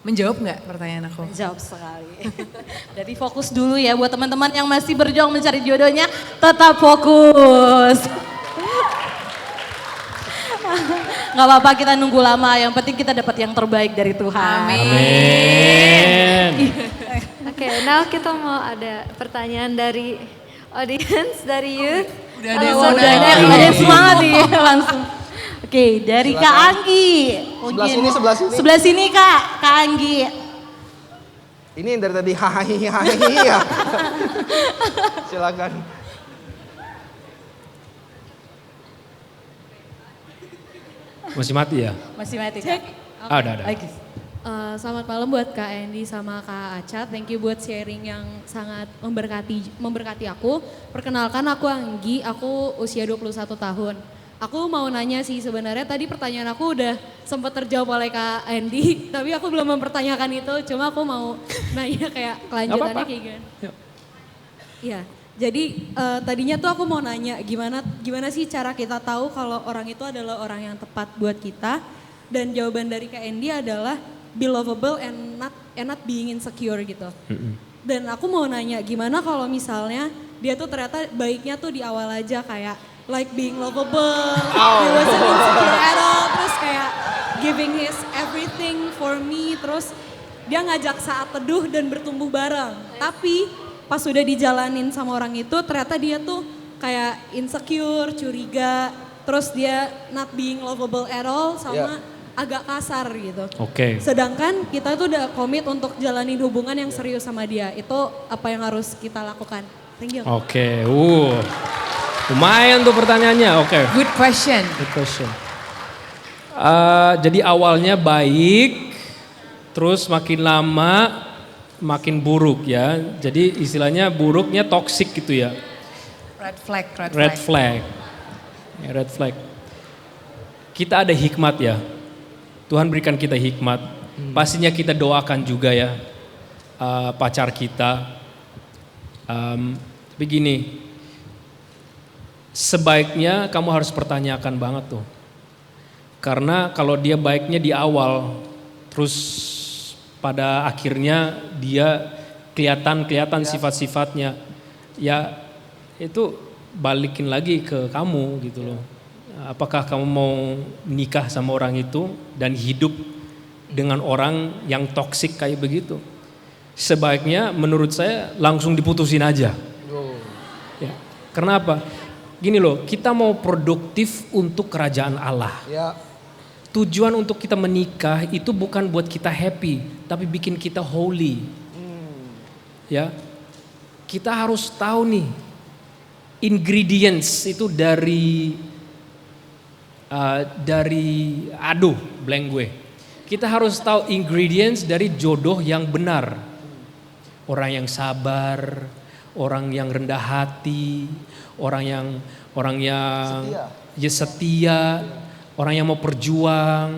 Menjawab nggak pertanyaan aku? Menjawab sekali. Jadi fokus dulu ya buat teman-teman yang masih berjuang mencari jodohnya, tetap fokus. Gak apa-apa kita nunggu lama, yang penting kita dapat yang terbaik dari Tuhan. Amin. Oke, now kita mau ada pertanyaan dari audience, dari youth. Udah ada yang Langsung mau nanya. dari- Ada yang semangat nih langsung. Oke, dari Kak Anggi. Sebelah sini Kak Anggi. Ini yang dari tadi hahaha ya. Silakan. Masih mati ya? Masih mati Kak. Ada. Lagi. Selamat malam buat Kak Andy sama Kak Aca. Thank you buat sharing yang sangat memberkati aku. Perkenalkan aku Anggi, aku usia 21 tahun. Aku mau nanya sih sebenarnya tadi pertanyaan aku udah sempat terjawab oleh Kak Andy, tapi aku belum mempertanyakan itu. Cuma aku mau nanya kayak kelanjutannya kayak gimana. Iya. Jadi tadinya tuh aku mau nanya gimana sih cara kita tahu kalau orang itu adalah orang yang tepat buat kita, dan jawaban dari Kak Andy adalah be lovable and not being insecure gitu. Dan aku mau nanya gimana kalau misalnya dia tuh ternyata baiknya tuh di awal aja kayak like being lovable, he wasn't insecure at all, terus kayak giving his everything for me, terus dia ngajak saat teduh dan bertumbuh bareng. Tapi pas udah dijalanin sama orang itu ternyata dia tuh kayak insecure, curiga, terus dia not being lovable at all sama agak kasar gitu. Oke. Sedangkan kita tuh udah komit untuk jalanin hubungan yang serius sama dia. Itu apa yang harus kita lakukan? Thank you. Oke. Lumayan tuh pertanyaannya. Oke. Good question. Good question. Jadi awalnya baik, terus makin lama makin buruk ya. Jadi istilahnya buruknya toxic gitu ya. Red flag. Red flag. Ya, red flag. Kita ada hikmat ya. Tuhan berikan kita hikmat. Pastinya kita doakan juga ya pacar kita. Tapi gini, sebaiknya kamu harus pertanyakan banget tuh. Karena kalau dia baiknya di awal, terus pada akhirnya dia kelihatan sifat-sifatnya, ya itu balikin lagi ke kamu gitu loh. Apakah kamu mau nikah sama orang itu dan hidup dengan orang yang toksik kayak begitu? Sebaiknya menurut saya langsung diputusin aja. Ya, karena apa? Gini loh, kita mau produktif untuk kerajaan Allah. Tujuan untuk kita menikah itu bukan buat kita happy, tapi bikin kita holy. Ya, kita harus tahu nih ingredients itu dari dari, blank gue. Kita harus tahu ingredients dari jodoh yang benar. Orang yang sabar, orang yang rendah hati, orang yang setia, orang yang mau perjuang,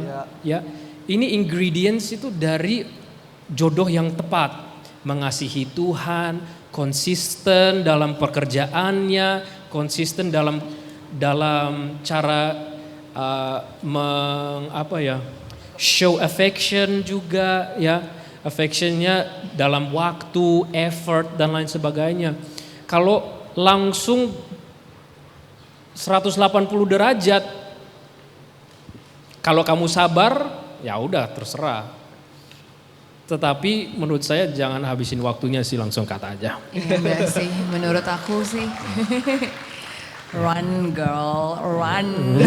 ya. Ini ingredients itu dari jodoh yang tepat. Mengasihi Tuhan, konsisten dalam pekerjaannya, konsisten dalam cara show affection juga, ya. Affectionnya dalam waktu, effort dan lain sebagainya. Kalau langsung 180 derajat, kalau kamu sabar, ya udah terserah. Tetapi menurut saya jangan habisin waktunya sih, langsung kata aja. Iya sih, menurut aku sih. Run girl, run.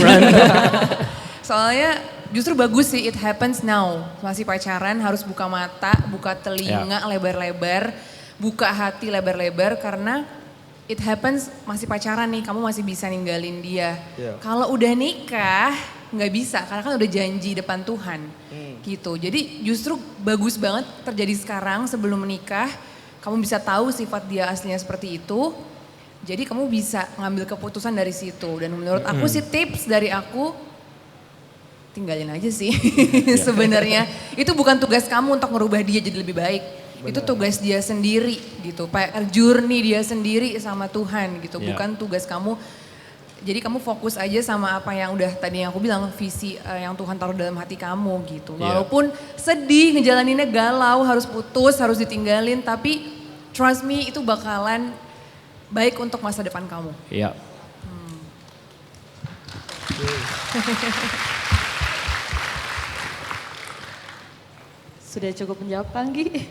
Soalnya justru bagus sih, it happens now. Masih pacaran harus buka mata, buka telinga lebar-lebar, buka hati lebar-lebar karena it happens masih pacaran nih, kamu masih bisa ninggalin dia. Kalau udah nikah nggak bisa karena kan udah janji depan Tuhan. Gitu. Jadi justru bagus banget terjadi sekarang sebelum menikah. Kamu bisa tahu sifat dia aslinya seperti itu. Jadi kamu bisa ngambil keputusan dari situ. Dan menurut aku sih tips dari aku, tinggalin aja sih sebenarnya. Itu bukan tugas kamu untuk merubah dia jadi lebih baik. Bener. Itu tugas dia sendiri gitu. Journey dia sendiri sama Tuhan gitu. Bukan tugas kamu. Jadi kamu fokus aja sama apa yang udah tadi yang aku bilang, visi yang Tuhan taruh dalam hati kamu gitu. Walaupun sedih, ngejalaninnya galau, harus putus, harus ditinggalin. Tapi trust me itu bakalan baik untuk masa depan kamu. Iya. Sudah cukup menjawab Kanggi.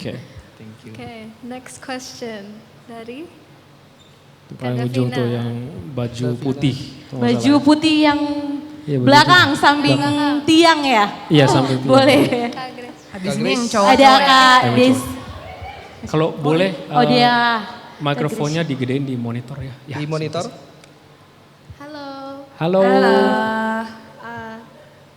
Oke, thank you. Okay, next question dari Paling ujung tuh yang baju putih. Baju putih yang belakang, samping tiang ya? Iya, samping tiang. Boleh. Habis ini yang cowok. Ada Kak Des. Kalau boleh, dia. mikrofonnya digedein di monitor ya. Di monitor. Halo.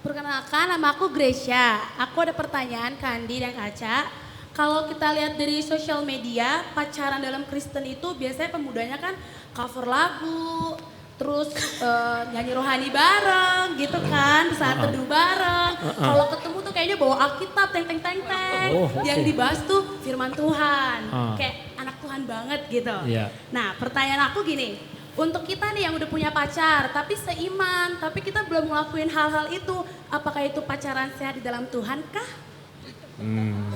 Perkenalkan, nama aku Gracia. Aku ada pertanyaan ke Andi dan Kaca. Kalau kita lihat dari sosial media, pacaran dalam Kristen itu biasanya pemudanya kan cover lagu, terus nyanyi rohani bareng gitu kan, saat teduh bareng. Kalau ketemu tuh kayaknya bawa Alkitab, teng. Yang dibahas tuh firman Tuhan, kayak anak Tuhan banget gitu. Nah, pertanyaan aku gini, untuk kita nih yang udah punya pacar, tapi seiman, tapi kita belum ngelakuin hal-hal itu, apakah itu pacaran sehat di dalam Tuhan kah?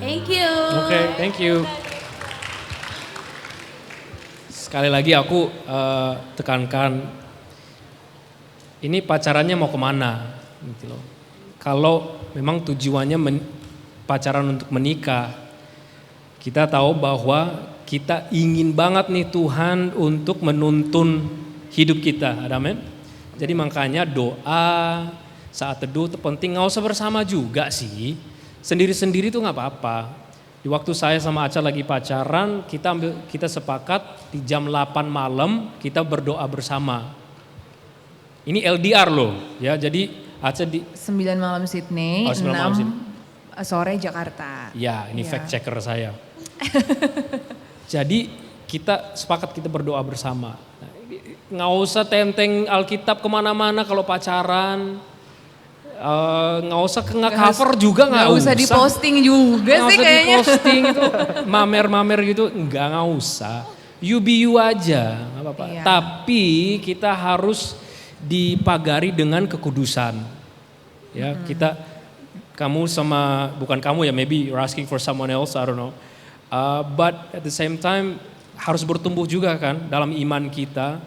Thank you. Oke, thank you. Sekali lagi aku tekankan, ini pacarannya mau kemana gitu loh. Kalau memang tujuannya pacaran untuk menikah, kita tahu bahwa kita ingin banget nih Tuhan untuk menuntun hidup kita, amin. Jadi makanya doa saat teduh itu penting, nggak usah bersama juga sih. Sendiri-sendiri tuh nggak apa-apa. Di waktu saya sama Aca lagi pacaran, kita sepakat di jam 8 malam kita berdoa bersama. Ini LDR loh, ya. Jadi Aca di 9 malam Sydney, 6 sore Jakarta. Ya, ini fact checker saya. Jadi kita sepakat kita berdoa bersama. Nggak usah tenteng Alkitab kemana-mana kalau pacaran. Nggak usah nge-cover juga nggak usah. Nggak usah diposting juga sih kayaknya. Nggak usah diposting itu mamer-mamer gitu, nggak usah. You be you aja, nggak apa-apa. Iya. Tapi kita harus dipagari dengan kekudusan. Ya, kamu sama, bukan kamu ya, maybe you're asking for someone else, I don't know. But at the same time harus bertumbuh juga kan dalam iman kita.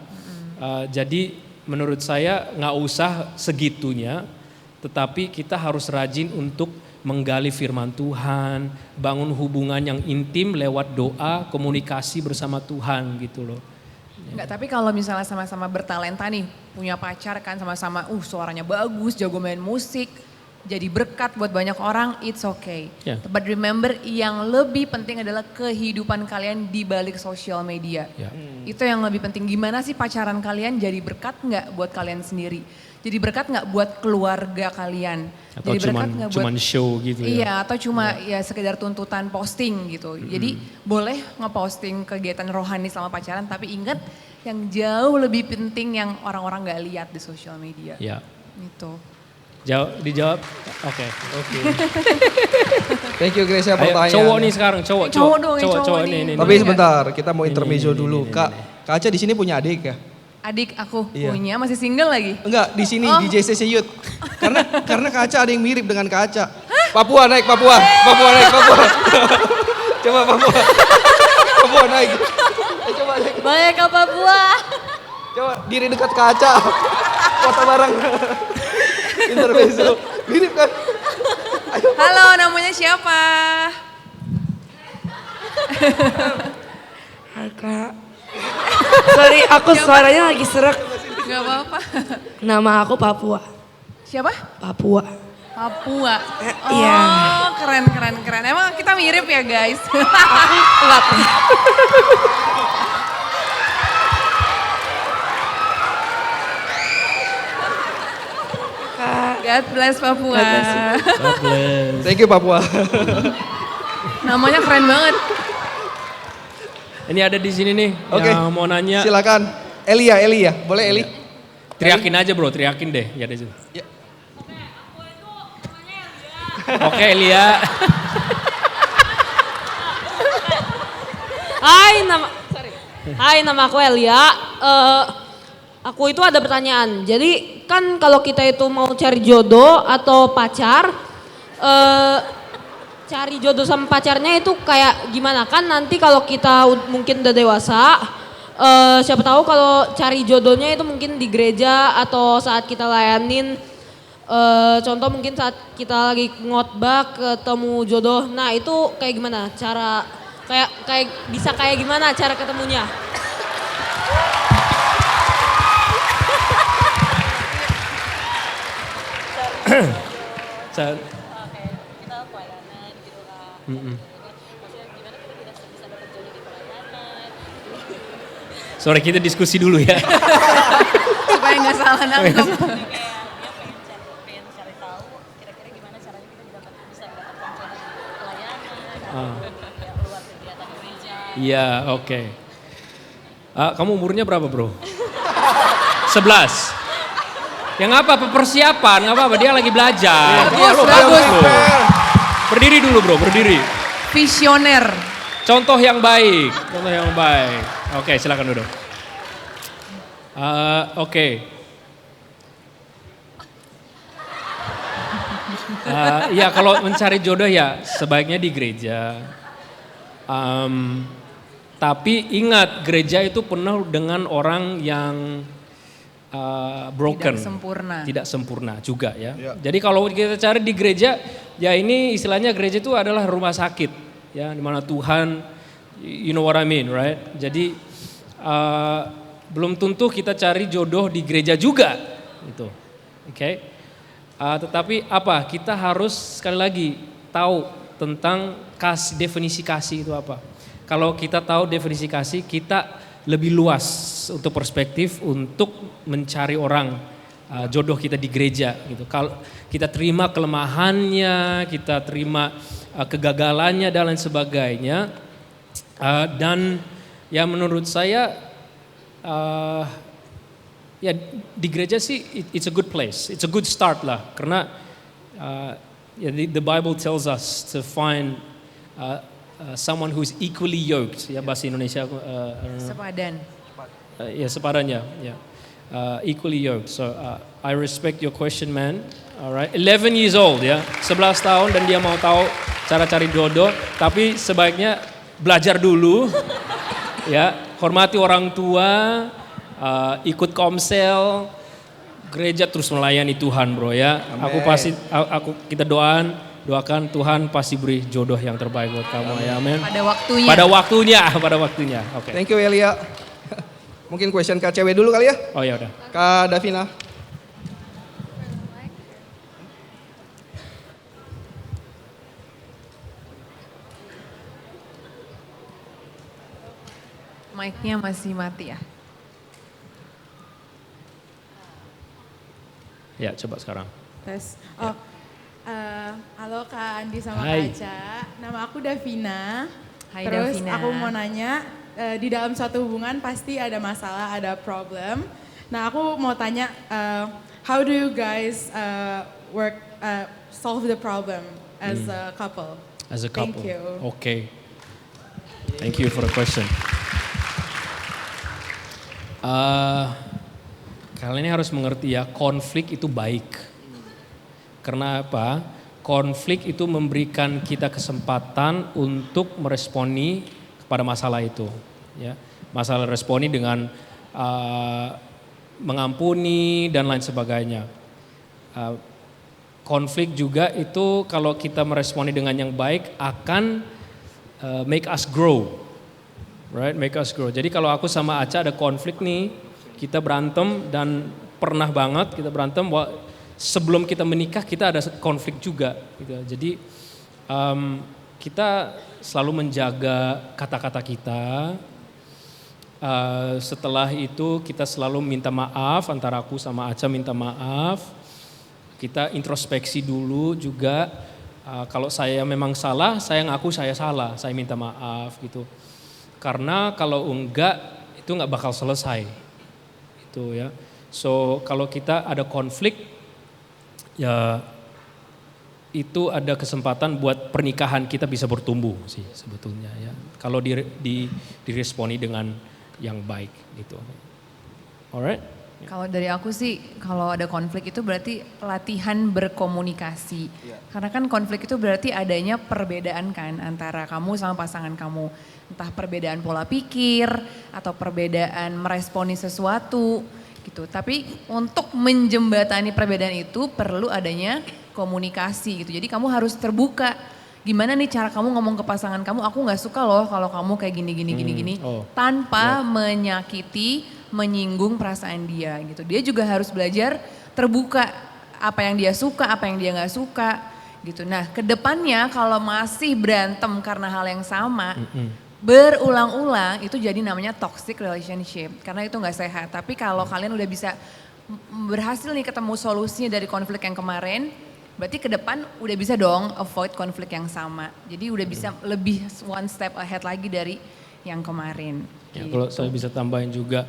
Jadi menurut saya nggak usah segitunya. Tetapi kita harus rajin untuk menggali firman Tuhan, bangun hubungan yang intim lewat doa, komunikasi bersama Tuhan gitu loh. Enggak, tapi kalau misalnya sama-sama bertalenta nih, punya pacar kan sama-sama, suaranya bagus, jago main musik, jadi berkat buat banyak orang, it's okay. Yeah. But remember yang lebih penting adalah kehidupan kalian di balik sosial media. Yeah. Itu yang lebih penting. Gimana sih pacaran kalian jadi berkat nggak buat kalian sendiri? Jadi berkat nggak buat keluarga kalian? Atau jadi berkat nggak buat cuman show gitu ya? Iya, atau cuma ya sekedar tuntutan posting gitu. Jadi boleh ngeposting kegiatan rohani selama pacaran, tapi ingat yang jauh lebih penting yang orang-orang nggak lihat di sosial media. Ya. Gitu. Dijawab? Oke. Thank you Gracia Ayo, pertanyaan. cowok nih sekarang, cowok. Cowok dong, yang cowok nih. Nih. Tapi sebentar, kita mau intermezzo Ini, dulu. Kak, Kak Aca di sini punya adik ya? Adik aku Iya. punya, masih single lagi. Enggak, di sini di JCC Youth. Karena Kak Aca ada yang mirip dengan Kak Aca. Papua naik. Coba Papua naik. Coba naik. Balik ke Papua. Coba diri dekat Kak Aca. Foto bareng. Intermezzo. Mirip kan? Halo, namanya siapa? Hai Kak. Sorry, aku suaranya lagi serak. Gak apa-apa. Nama aku Papua. Siapa? Papua. Papua. Oh, Iya. keren. Emang kita mirip ya guys? Enggak. God bless Papua. God bless. Thank you Papua. Namanya keren banget. Ini ada di sini nih Oke. yang mau nanya. Silakan. Eli ya. Boleh Eli? Teriakin aja bro, teriakin deh. Ya, ada di sini. Ya. Oke Elia. Hai, nama aku Elia. Aku itu ada pertanyaan. Jadi kan kalau kita itu mau cari jodoh atau pacar, cari jodoh sama pacarnya itu kayak gimana? Kan nanti kalau kita mungkin udah dewasa, siapa tahu kalau cari jodohnya itu mungkin di gereja atau saat kita layanin, contoh mungkin saat kita lagi ngotbah ketemu jodoh. Nah itu kayak gimana cara kayak bisa kayak gimana cara ketemunya? Sa- Sorry kita diskusi dulu ya. Supaya nggak salah nangkep. Iya, oke. Kamu umurnya berapa, bro? 11. Ya nggak apa-apa, persiapan, nggak apa-apa. Dia lagi belajar. Iya, lo bagus lo. Berdiri dulu, bro, berdiri. Visioner. Contoh yang baik, Oke, silakan duduk. Oke. Ya kalau mencari jodoh ya sebaiknya di gereja. Tapi ingat gereja itu penuh dengan orang yang broken. Tidak sempurna juga ya. Jadi kalau kita cari di gereja, ya ini istilahnya gereja itu adalah rumah sakit. Ya, di mana Tuhan, you know what I mean, right? Jadi belum tentu kita cari jodoh di gereja juga, gitu. Oke. Tetapi apa? Kita harus sekali lagi tahu tentang definisi kasih itu apa. Kalau kita tahu definisi kasih, kita lebih luas untuk perspektif untuk mencari orang jodoh kita di gereja, gitu. Kalau kita terima kelemahannya, kita terima kegagalannya dan lain sebagainya, dan ya menurut saya ya di gereja sih it's a good place, it's a good start lah, karena the Bible tells us to find someone who is equally yoked, ya bahasa Indonesia Sepadan. Ya sepadannya, ya equally yoked. So I respect your question, man. Alright, 11 years old ya, 11 tahun dan dia mau tahu cara cari jodoh, tapi sebaiknya belajar dulu, ya, hormati orang tua, ikut komsel, gereja terus melayani Tuhan, bro ya. Amen. Kita doakan Tuhan pasti beri jodoh yang terbaik buat kamu, ya, amin. Pada waktunya. Oke. Thank you Elia. Mungkin question ke cewek dulu kali ya? Oh ya udah. Kak Davina. Mic-nya masih mati ya. Ya, coba sekarang. Tes. Oh, halo Kak Andi sama Hai. Kak Aca. Nama aku Davina. Hai Terus Davina. aku mau nanya, di dalam suatu hubungan pasti ada masalah, ada problem. Nah aku mau tanya, how do you guys solve the problem as a couple? As a couple. Thank you. Okay. Thank you for the question. Kalian ini harus mengerti ya, konflik itu baik. Karena apa? Konflik itu memberikan kita kesempatan untuk meresponi kepada masalah itu. Ya, masalah responi dengan mengampuni dan lain sebagainya. Konflik juga itu kalau kita meresponi dengan yang baik akan make us grow, right? Make us grow. Jadi kalau aku sama Aca ada konflik nih, kita berantem dan pernah banget kita berantem. Sebelum kita menikah kita ada konflik juga. Gitu. Jadi kita selalu menjaga kata-kata kita. Setelah itu kita selalu minta maaf, antara aku sama Aca minta maaf. Kita introspeksi dulu juga. Kalau saya memang salah, saya ngaku saya salah, saya minta maaf gitu. Karena kalau enggak itu nggak bakal selesai. Itu ya. So kalau kita ada konflik, ya itu ada kesempatan buat pernikahan kita bisa bertumbuh sih sebetulnya ya. Kalau diresponi dengan yang baik gitu. Alright? Kalau dari aku sih, kalau ada konflik itu berarti latihan berkomunikasi. Karena kan konflik itu berarti adanya perbedaan kan antara kamu sama pasangan kamu. Entah perbedaan pola pikir atau perbedaan meresponi sesuatu gitu. Tapi untuk menjembatani perbedaan itu perlu adanya komunikasi gitu. Jadi kamu harus terbuka. Gimana nih cara kamu ngomong ke pasangan kamu, aku gak suka loh kalau kamu kayak gini. Tanpa menyakiti, menyinggung perasaan dia gitu. Dia juga harus belajar terbuka apa yang dia suka, apa yang dia gak suka gitu. Nah kedepannya kalau masih berantem karena hal yang sama, berulang-ulang itu jadi namanya toxic relationship. Karena itu gak sehat. Tapi kalau kalian udah bisa berhasil nih ketemu solusinya dari konflik yang kemarin, berarti ke depan udah bisa dong avoid konflik yang sama. Jadi udah bisa lebih one step ahead lagi dari yang kemarin. Ya, gitu. kalau saya bisa tambahin juga,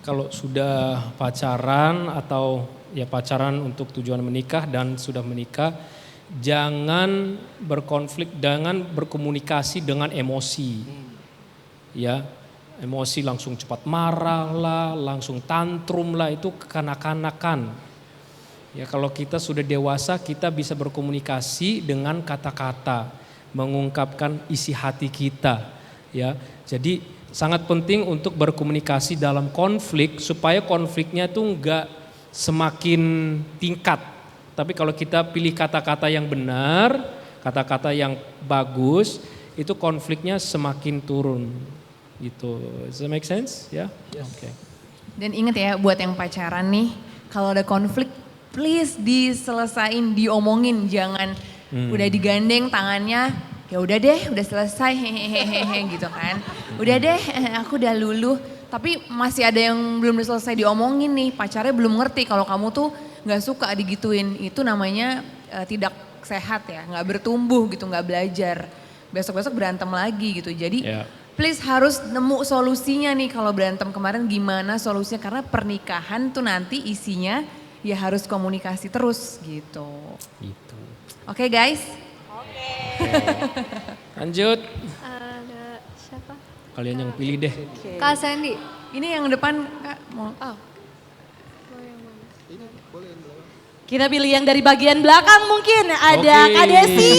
kalau sudah pacaran atau ya pacaran untuk tujuan menikah dan sudah menikah, jangan berkonflik, jangan berkomunikasi dengan emosi. Ya, emosi langsung cepat marah lah, langsung tantrum lah, itu kekanak-kanakan. Ya kalau kita sudah dewasa kita bisa berkomunikasi dengan kata-kata, mengungkapkan isi hati kita. Ya, jadi sangat penting untuk berkomunikasi dalam konflik supaya konfliknya tuh enggak semakin tingkat. Tapi kalau kita pilih kata-kata yang benar, kata-kata yang bagus, itu konfliknya semakin turun. Gitu. Does that make sense? Ya? Yeah? Oke. Dan ingat ya buat yang pacaran nih, kalau ada konflik please diselesain, diomongin, jangan udah digandeng tangannya, ya udah deh, udah selesai, hehehe gitu kan. Udah deh, aku udah luluh. Tapi masih ada yang belum selesai diomongin nih, pacarnya belum ngerti kalau kamu tuh nggak suka digituin. Itu namanya tidak sehat ya, nggak bertumbuh gitu, nggak belajar. Besok-besok berantem lagi gitu. Jadi please harus nemu solusinya nih kalau berantem kemarin gimana solusinya. Karena pernikahan tuh nanti isinya ya harus komunikasi terus gitu. Gitu. Oke guys. Oke. Lanjut. Ada siapa? Kalian yang pilih deh. Kak Sandy. Ini yang depan Kak mau. Kita pilih yang dari bagian belakang mungkin. Ada Kak Desi.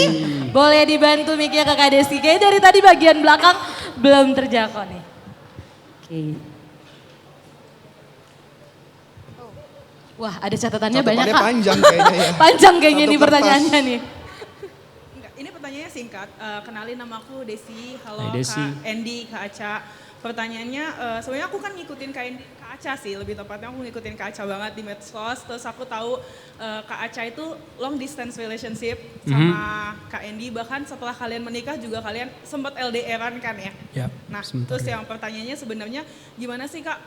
Boleh dibantu mic-nya ke Kak Desi. Kayaknya dari tadi bagian belakang belum terjangkau nih. Oke. Wah ada catatannya banyak Kak. Panjang kayaknya ya. Panjang kayaknya nih pertanyaannya nih. Enggak, ini pertanyaan pertanyaannya singkat. Kenalin, nama aku Desi. Halo Hai, Desi. Kak Andy, Kak Aca. Pertanyaannya, sebenarnya aku kan ngikutin Kak Aca sih, lebih tepatnya aku ngikutin Kak Aca banget di medsos. Terus aku tahu Kak Aca itu long distance relationship sama Kak Andy. Bahkan setelah kalian menikah juga kalian sempat LDR-an kan ya? Ya, Nah, sebentar terus ya. yang pertanyaannya sebenarnya gimana sih Kak,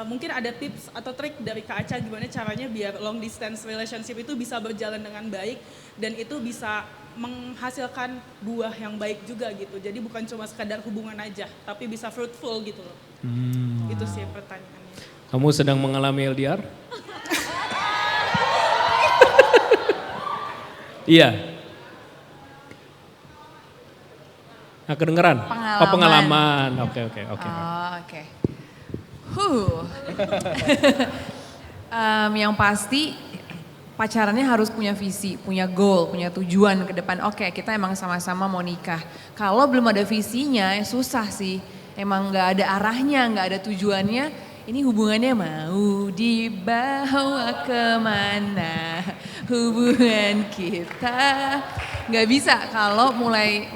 mungkin ada tips atau trik dari Kak Aca gimana caranya biar long distance relationship itu bisa berjalan dengan baik dan itu bisa menghasilkan buah yang baik juga gitu. Jadi bukan cuma sekadar hubungan aja, tapi bisa fruitful gitu loh. Itu sih pertanyaannya. Kamu sedang mengalami LDR? Iya. Nah, kedengeran? Pengalaman. Oh, pengalaman. Oke. Oh, oke. Yang pasti pacarannya harus punya visi, punya goal, punya tujuan ke depan. Oke, kita emang sama-sama mau nikah. Kalau belum ada visinya, susah sih. Emang nggak ada arahnya, nggak ada tujuannya. Ini hubungannya mau dibawa kemana? Hubungan kita nggak bisa kalau mulai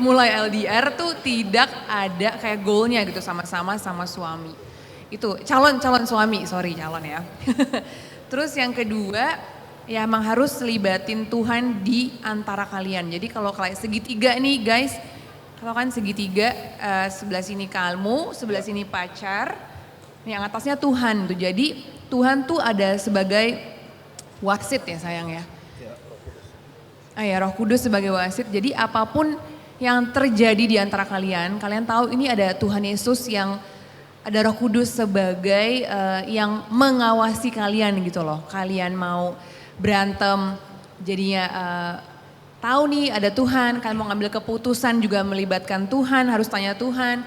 LDR tuh tidak ada kayak goalnya gitu sama-sama sama suami. Itu calon suami, calon ya. Terus yang kedua, ya emang harus libatin Tuhan di antara kalian. Jadi kalau kayak segitiga nih guys, kalau kan segitiga sebelah sini kamu, sebelah sini pacar, yang atasnya Tuhan tuh. Jadi Tuhan tuh ada sebagai wasit ya sayang ya. Roh Kudus sebagai wasit. Jadi apapun yang terjadi di antara kalian, kalian tahu ini ada Tuhan Yesus yang ada Roh Kudus sebagai yang mengawasi kalian gitu loh. Kalian mau berantem jadinya tahu nih ada Tuhan, kalian mau ngambil keputusan juga melibatkan Tuhan, harus tanya Tuhan.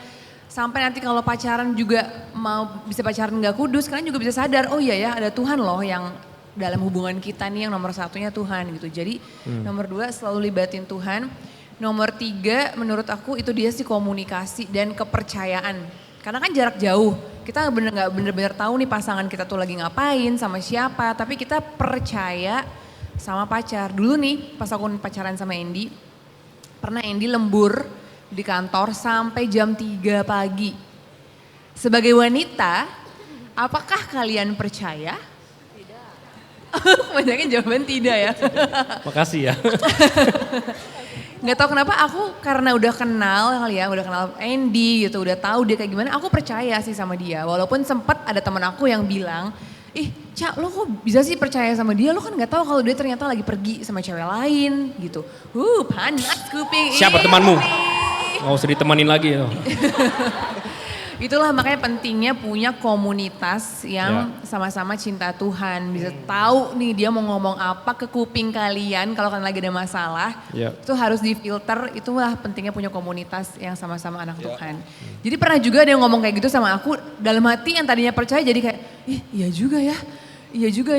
Sampai nanti kalau pacaran juga mau bisa pacaran gak kudus, kalian juga bisa sadar, oh iya ya ada Tuhan loh yang dalam hubungan kita nih yang nomor satunya Tuhan gitu. Jadi nomor 2 selalu libatin Tuhan. Nomor 3 menurut aku itu dia sih komunikasi dan kepercayaan. Karena kan jarak jauh, kita nggak bener-bener tahu nih pasangan kita tuh lagi ngapain, sama siapa. Tapi kita percaya sama pacar. Dulu nih pas aku pacaran sama Andy, pernah Andy lembur di kantor sampai jam 3 pagi. Sebagai wanita, apakah kalian percaya? Tidak. Kebanyakan jawaban tidak ya. Makasih ya. Nggak tahu kenapa aku karena udah kenal kali ya, udah kenal Andy gitu, udah tahu dia kayak gimana, aku percaya sih sama dia. Walaupun sempat ada temen aku yang bilang, Cak lo kok bisa sih percaya sama dia, lo kan nggak tahu kalau dia ternyata lagi pergi sama cewek lain gitu. Panas kuping ini. Siapa temanmu? Nggak usah ditemanin lagi. Itulah makanya pentingnya punya komunitas yang sama-sama cinta Tuhan. Bisa tahu nih dia mau ngomong apa ke kuping kalian kalau kalian lagi ada masalah. Itu harus difilter, itulah pentingnya punya komunitas yang sama-sama anak Tuhan. Jadi pernah juga ada yang ngomong kayak gitu sama aku, dalam hati yang tadinya percaya jadi kayak, iya juga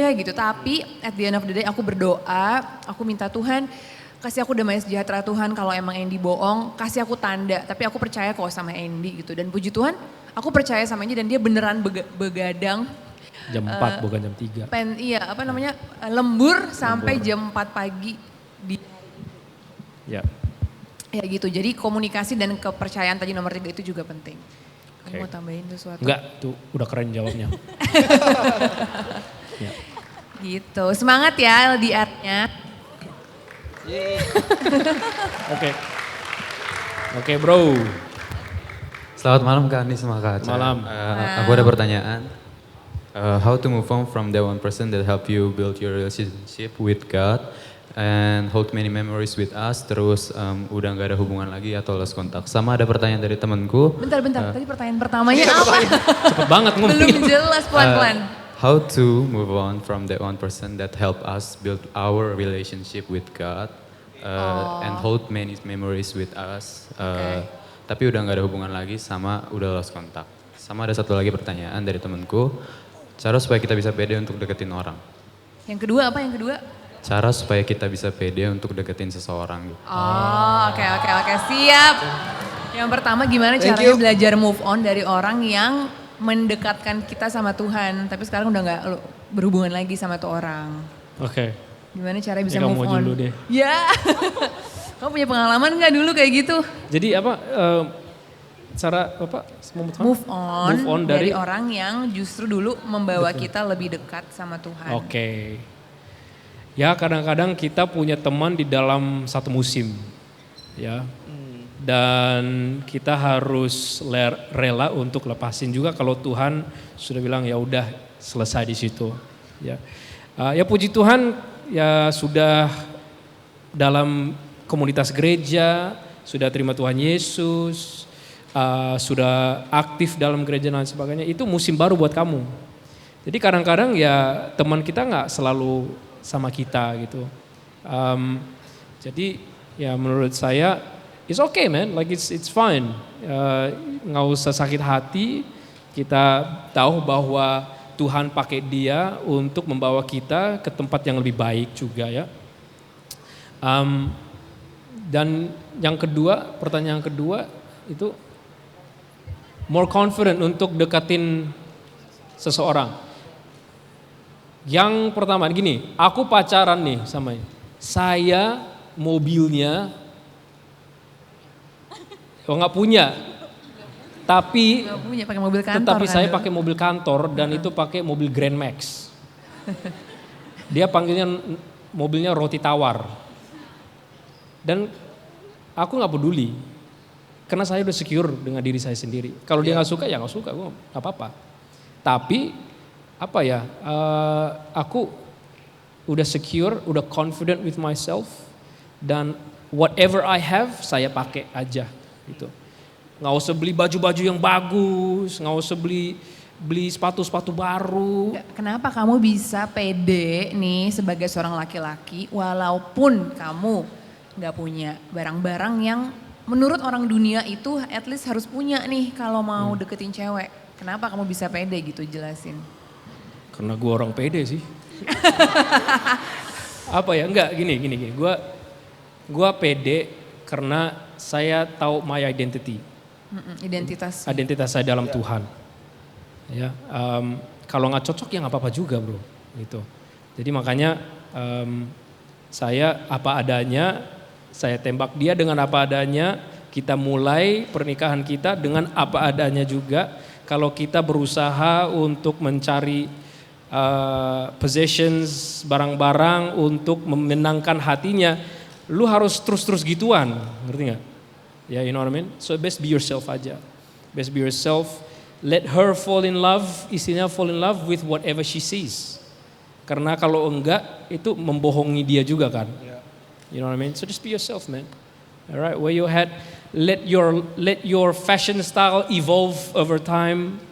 ya gitu. Tapi at the end of the day aku berdoa, aku minta Tuhan, kasih aku damai sejahtera Tuhan, kalau emang Andy bohong kasih aku tanda, tapi aku percaya kok sama Andy gitu. Dan puji Tuhan aku percaya sama Andy dan dia beneran begadang. Jam 4 bukan jam 3. Lembur sampai jam 4 pagi. Ya gitu, jadi komunikasi dan kepercayaan tadi nomor 3 itu juga penting. Kamu mau tambahin sesuatu? Enggak, tuh udah keren jawabnya. Gitu, semangat ya LDR-nya. Oke bro. Selamat malam Kak Andi sama Kak Aca. Malam. Aku ada pertanyaan. How to move on from the one person that help you build your relationship with God and hold many memories with us, terus udah gak ada hubungan lagi atau lost contact. Sama ada pertanyaan dari temanku. Bentar, tadi pertanyaan pertamanya apa? Cepet banget ngomongnya. Belum jelas, pelan-pelan. How to move on from that one person that help us build our relationship with God and hold many memories with us. Tapi udah gak ada hubungan lagi sama udah lost contact. Sama ada satu lagi pertanyaan dari temanku. Cara supaya kita bisa pede untuk deketin orang. Yang kedua apa yang kedua? Cara supaya kita bisa pede untuk deketin seseorang. Oke, siap. Yang pertama gimana caranya belajar move on dari orang yang mendekatkan kita sama Tuhan, tapi sekarang udah gak berhubungan lagi sama tuh orang. Oke. Gimana cara bisa kamu move on? Kamu dulu deh. Ya. Kamu punya pengalaman nggak dulu kayak gitu? Jadi apa cara apa Move on dari orang yang justru dulu membawa kita lebih dekat sama Tuhan. Oke. Ya kadang-kadang kita punya teman di dalam satu musim. Ya. Dan kita harus rela untuk lepasin juga kalau Tuhan sudah bilang ya udah selesai di situ. Ya. Ya puji Tuhan ya sudah dalam komunitas gereja, sudah terima Tuhan Yesus, sudah aktif dalam gereja dan sebagainya, itu musim baru buat kamu. Jadi kadang-kadang ya teman kita nggak selalu sama kita gitu. Jadi ya menurut saya it's okay man, like it's fine. Nggak usah sakit hati, kita tahu bahwa Tuhan pakai dia untuk membawa kita ke tempat yang lebih baik juga ya. Dan yang kedua, pertanyaan kedua itu more confident untuk deketin seseorang. Yang pertama gini, aku pacaran nih sama saya, mobilnya nggak punya, tapi Nggak punya, pakai mobil kantor. tetapi kan saya dulu? pakai mobil kantor dan itu pakai mobil Grand Max. Dia panggilnya mobilnya roti tawar. Dan aku nggak peduli, karena saya udah secure dengan diri saya sendiri. Kalau dia nggak suka ya nggak suka, gue nggak apa-apa. Tapi apa ya, aku udah secure, udah confident with myself, dan whatever I have saya pakai aja gitu. Nggak usah beli baju-baju yang bagus, nggak usah beli sepatu-sepatu baru. Kenapa kamu bisa pede nih sebagai seorang laki-laki walaupun kamu nggak punya barang-barang yang menurut orang dunia itu at least harus punya nih kalau mau deketin cewek. Kenapa kamu bisa pede gitu, jelasin. Karena gue orang pede sih. Apa ya, enggak gini. Gue pede karena saya tahu my identity. Identitas saya dalam Tuhan. Ya, kalau nggak cocok ya nggak apa-apa juga bro. Gitu. Jadi makanya saya apa adanya, saya tembak dia dengan apa adanya, kita mulai pernikahan kita dengan apa adanya juga. Kalau kita berusaha untuk mencari possessions, barang-barang untuk memenangkan hatinya, lu harus terus-terus gituan, ngerti gak? Ya, you know what I mean? So best be yourself aja. Best be yourself. Let her fall in love, istrinya fall in love with whatever she sees. Karena kalau enggak, itu membohongi dia juga kan. You know what I mean? So just be yourself, man. All right, where you at? Let your fashion style evolve over time.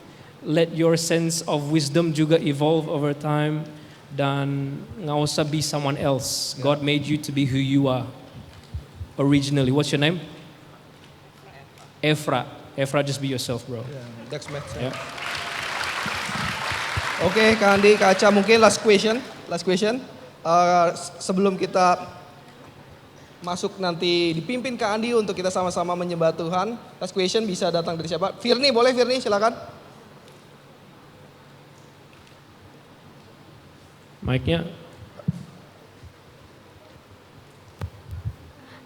Let your sense of wisdom juga evolve over time. Dan nggak usah be someone else. God made you to be who you are originally. What's your name? Efra. Efra, just be yourself, bro. That's math. Yeah. Oke, Kak Andi, Kak Aca, mungkin last question. Sebelum kita masuk nanti dipimpin Kak Andi untuk kita sama-sama menyembah Tuhan. Last question bisa datang dari siapa? Firni, boleh Firni, silakan. Mic-nya.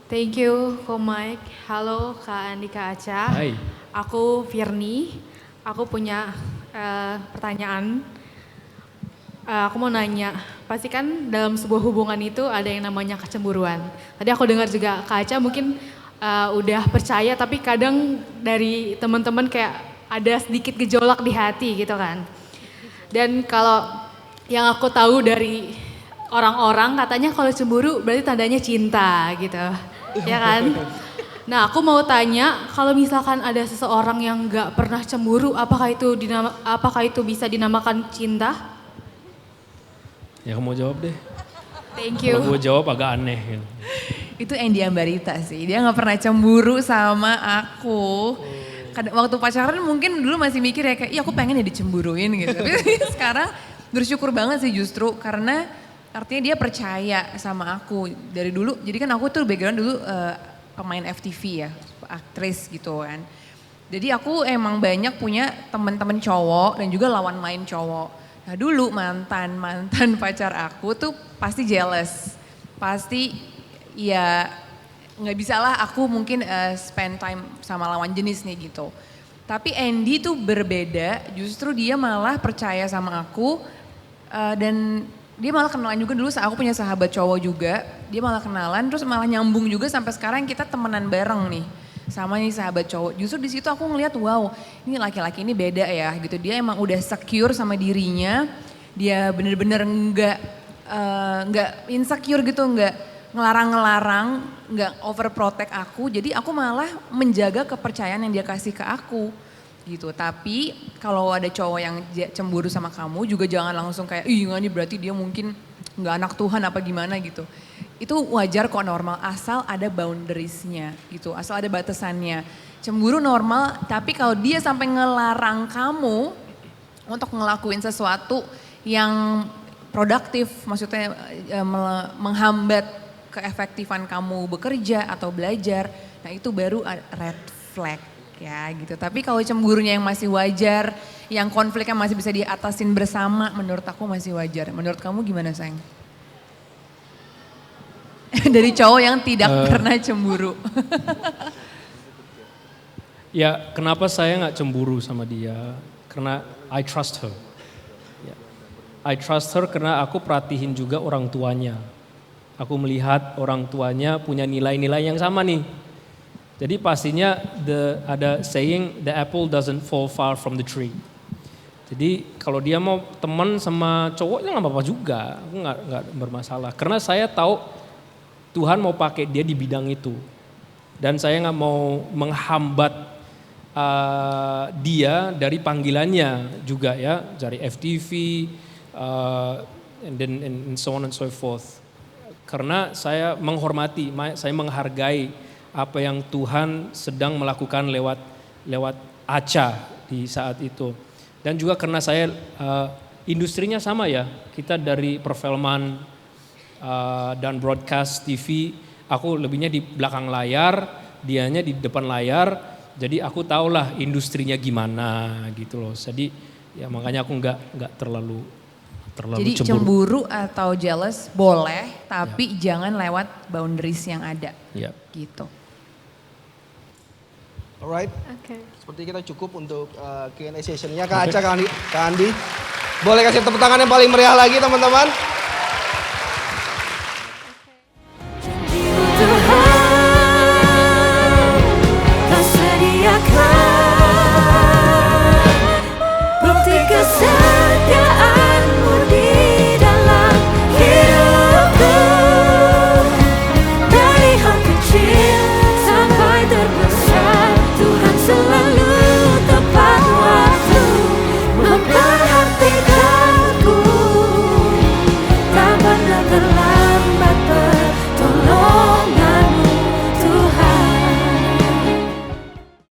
Thank you, Ko Mike. Halo Kak Andi, Kak Aca. Hai. Aku Firni. Aku punya pertanyaan. Aku mau nanya, pasti kan dalam sebuah hubungan itu ada yang namanya kecemburuan. Tadi aku dengar juga Kak Aca mungkin udah percaya, tapi kadang dari teman-teman kayak ada sedikit gejolak di hati gitu kan. Dan kalau yang aku tahu dari orang-orang katanya kalau cemburu berarti tandanya cinta gitu, ya kan? Nah aku mau tanya, kalau misalkan ada seseorang yang nggak pernah cemburu, apakah itu bisa dinamakan cinta? Ya kamu jawab deh. Thank you. Kalau gue jawab agak aneh. Gitu. Itu Andy Ambarita sih, dia gak pernah cemburu sama aku. Waktu pacaran mungkin dulu masih mikir ya kayak, iya aku pengen ya dicemburuin gitu. Tapi sekarang bersyukur banget sih justru karena artinya dia percaya sama aku dari dulu. Jadi kan aku tuh background dulu pemain FTV ya, aktris gitu kan. Jadi aku emang banyak punya teman-teman cowok dan juga lawan main cowok. Nah dulu mantan pacar aku tuh pasti jealous, pasti ya nggak bisa lah aku mungkin spend time sama lawan jenis nih gitu. Tapi Andy tuh berbeda, justru dia malah percaya sama aku dan dia malah kenalan juga dulu, aku punya sahabat cowok juga, dia malah kenalan terus malah nyambung juga sampai sekarang kita temenan bareng nih sama nih sahabat cowok. Justru di situ aku ngeliat wow ini laki-laki ini beda ya gitu, dia emang udah secure sama dirinya, dia bener-bener nggak insecure gitu, nggak ngelarang-ngelarang, nggak overprotect aku, jadi aku malah menjaga kepercayaan yang dia kasih ke aku gitu. Tapi kalau ada cowok yang cemburu sama kamu juga jangan langsung kayak ih nggak nih berarti dia mungkin nggak anak Tuhan apa gimana gitu. Itu wajar kok, normal, asal ada boundariesnya gitu, asal ada batasannya. Cemburu normal, tapi kalau dia sampai ngelarang kamu untuk ngelakuin sesuatu yang produktif, maksudnya menghambat keefektifan kamu bekerja atau belajar, nah itu baru red flag ya gitu. Tapi kalau cemburunya yang masih wajar, yang konfliknya masih bisa diatasin bersama, menurut aku masih wajar. Menurut kamu gimana sayang? Dari cowok yang tidak pernah cemburu. Ya kenapa saya nggak cemburu sama dia? Karena I trust her. I trust her karena aku perhatiin juga orang tuanya. Aku melihat orang tuanya punya nilai-nilai yang sama nih. Jadi pastinya ada saying the apple doesn't fall far from the tree. Jadi kalau dia mau teman sama cowoknya nggak apa-apa juga, aku nggak bermasalah. Karena saya tahu Tuhan mau pakai dia di bidang itu. Dan saya nggak mau menghambat dia dari panggilannya juga ya, dari FTV, and so on and so forth. Karena saya menghormati, saya menghargai apa yang Tuhan sedang melakukan lewat Acha di saat itu. Dan juga karena saya industrinya sama ya, kita dari perfilman dan broadcast TV, aku lebihnya di belakang layar, dianya di depan layar. Jadi aku tahulah industrinya gimana gitu loh. Jadi ya makanya aku nggak terlalu Jadi cemburu atau jealous boleh, tapi jangan lewat boundaries yang ada. Gitu. Alright. Oke. Seperti kita cukup untuk Q&A sessionnya Kak Acha, Kak Andi. Boleh kasih tepuk tangan yang paling meriah lagi teman-teman.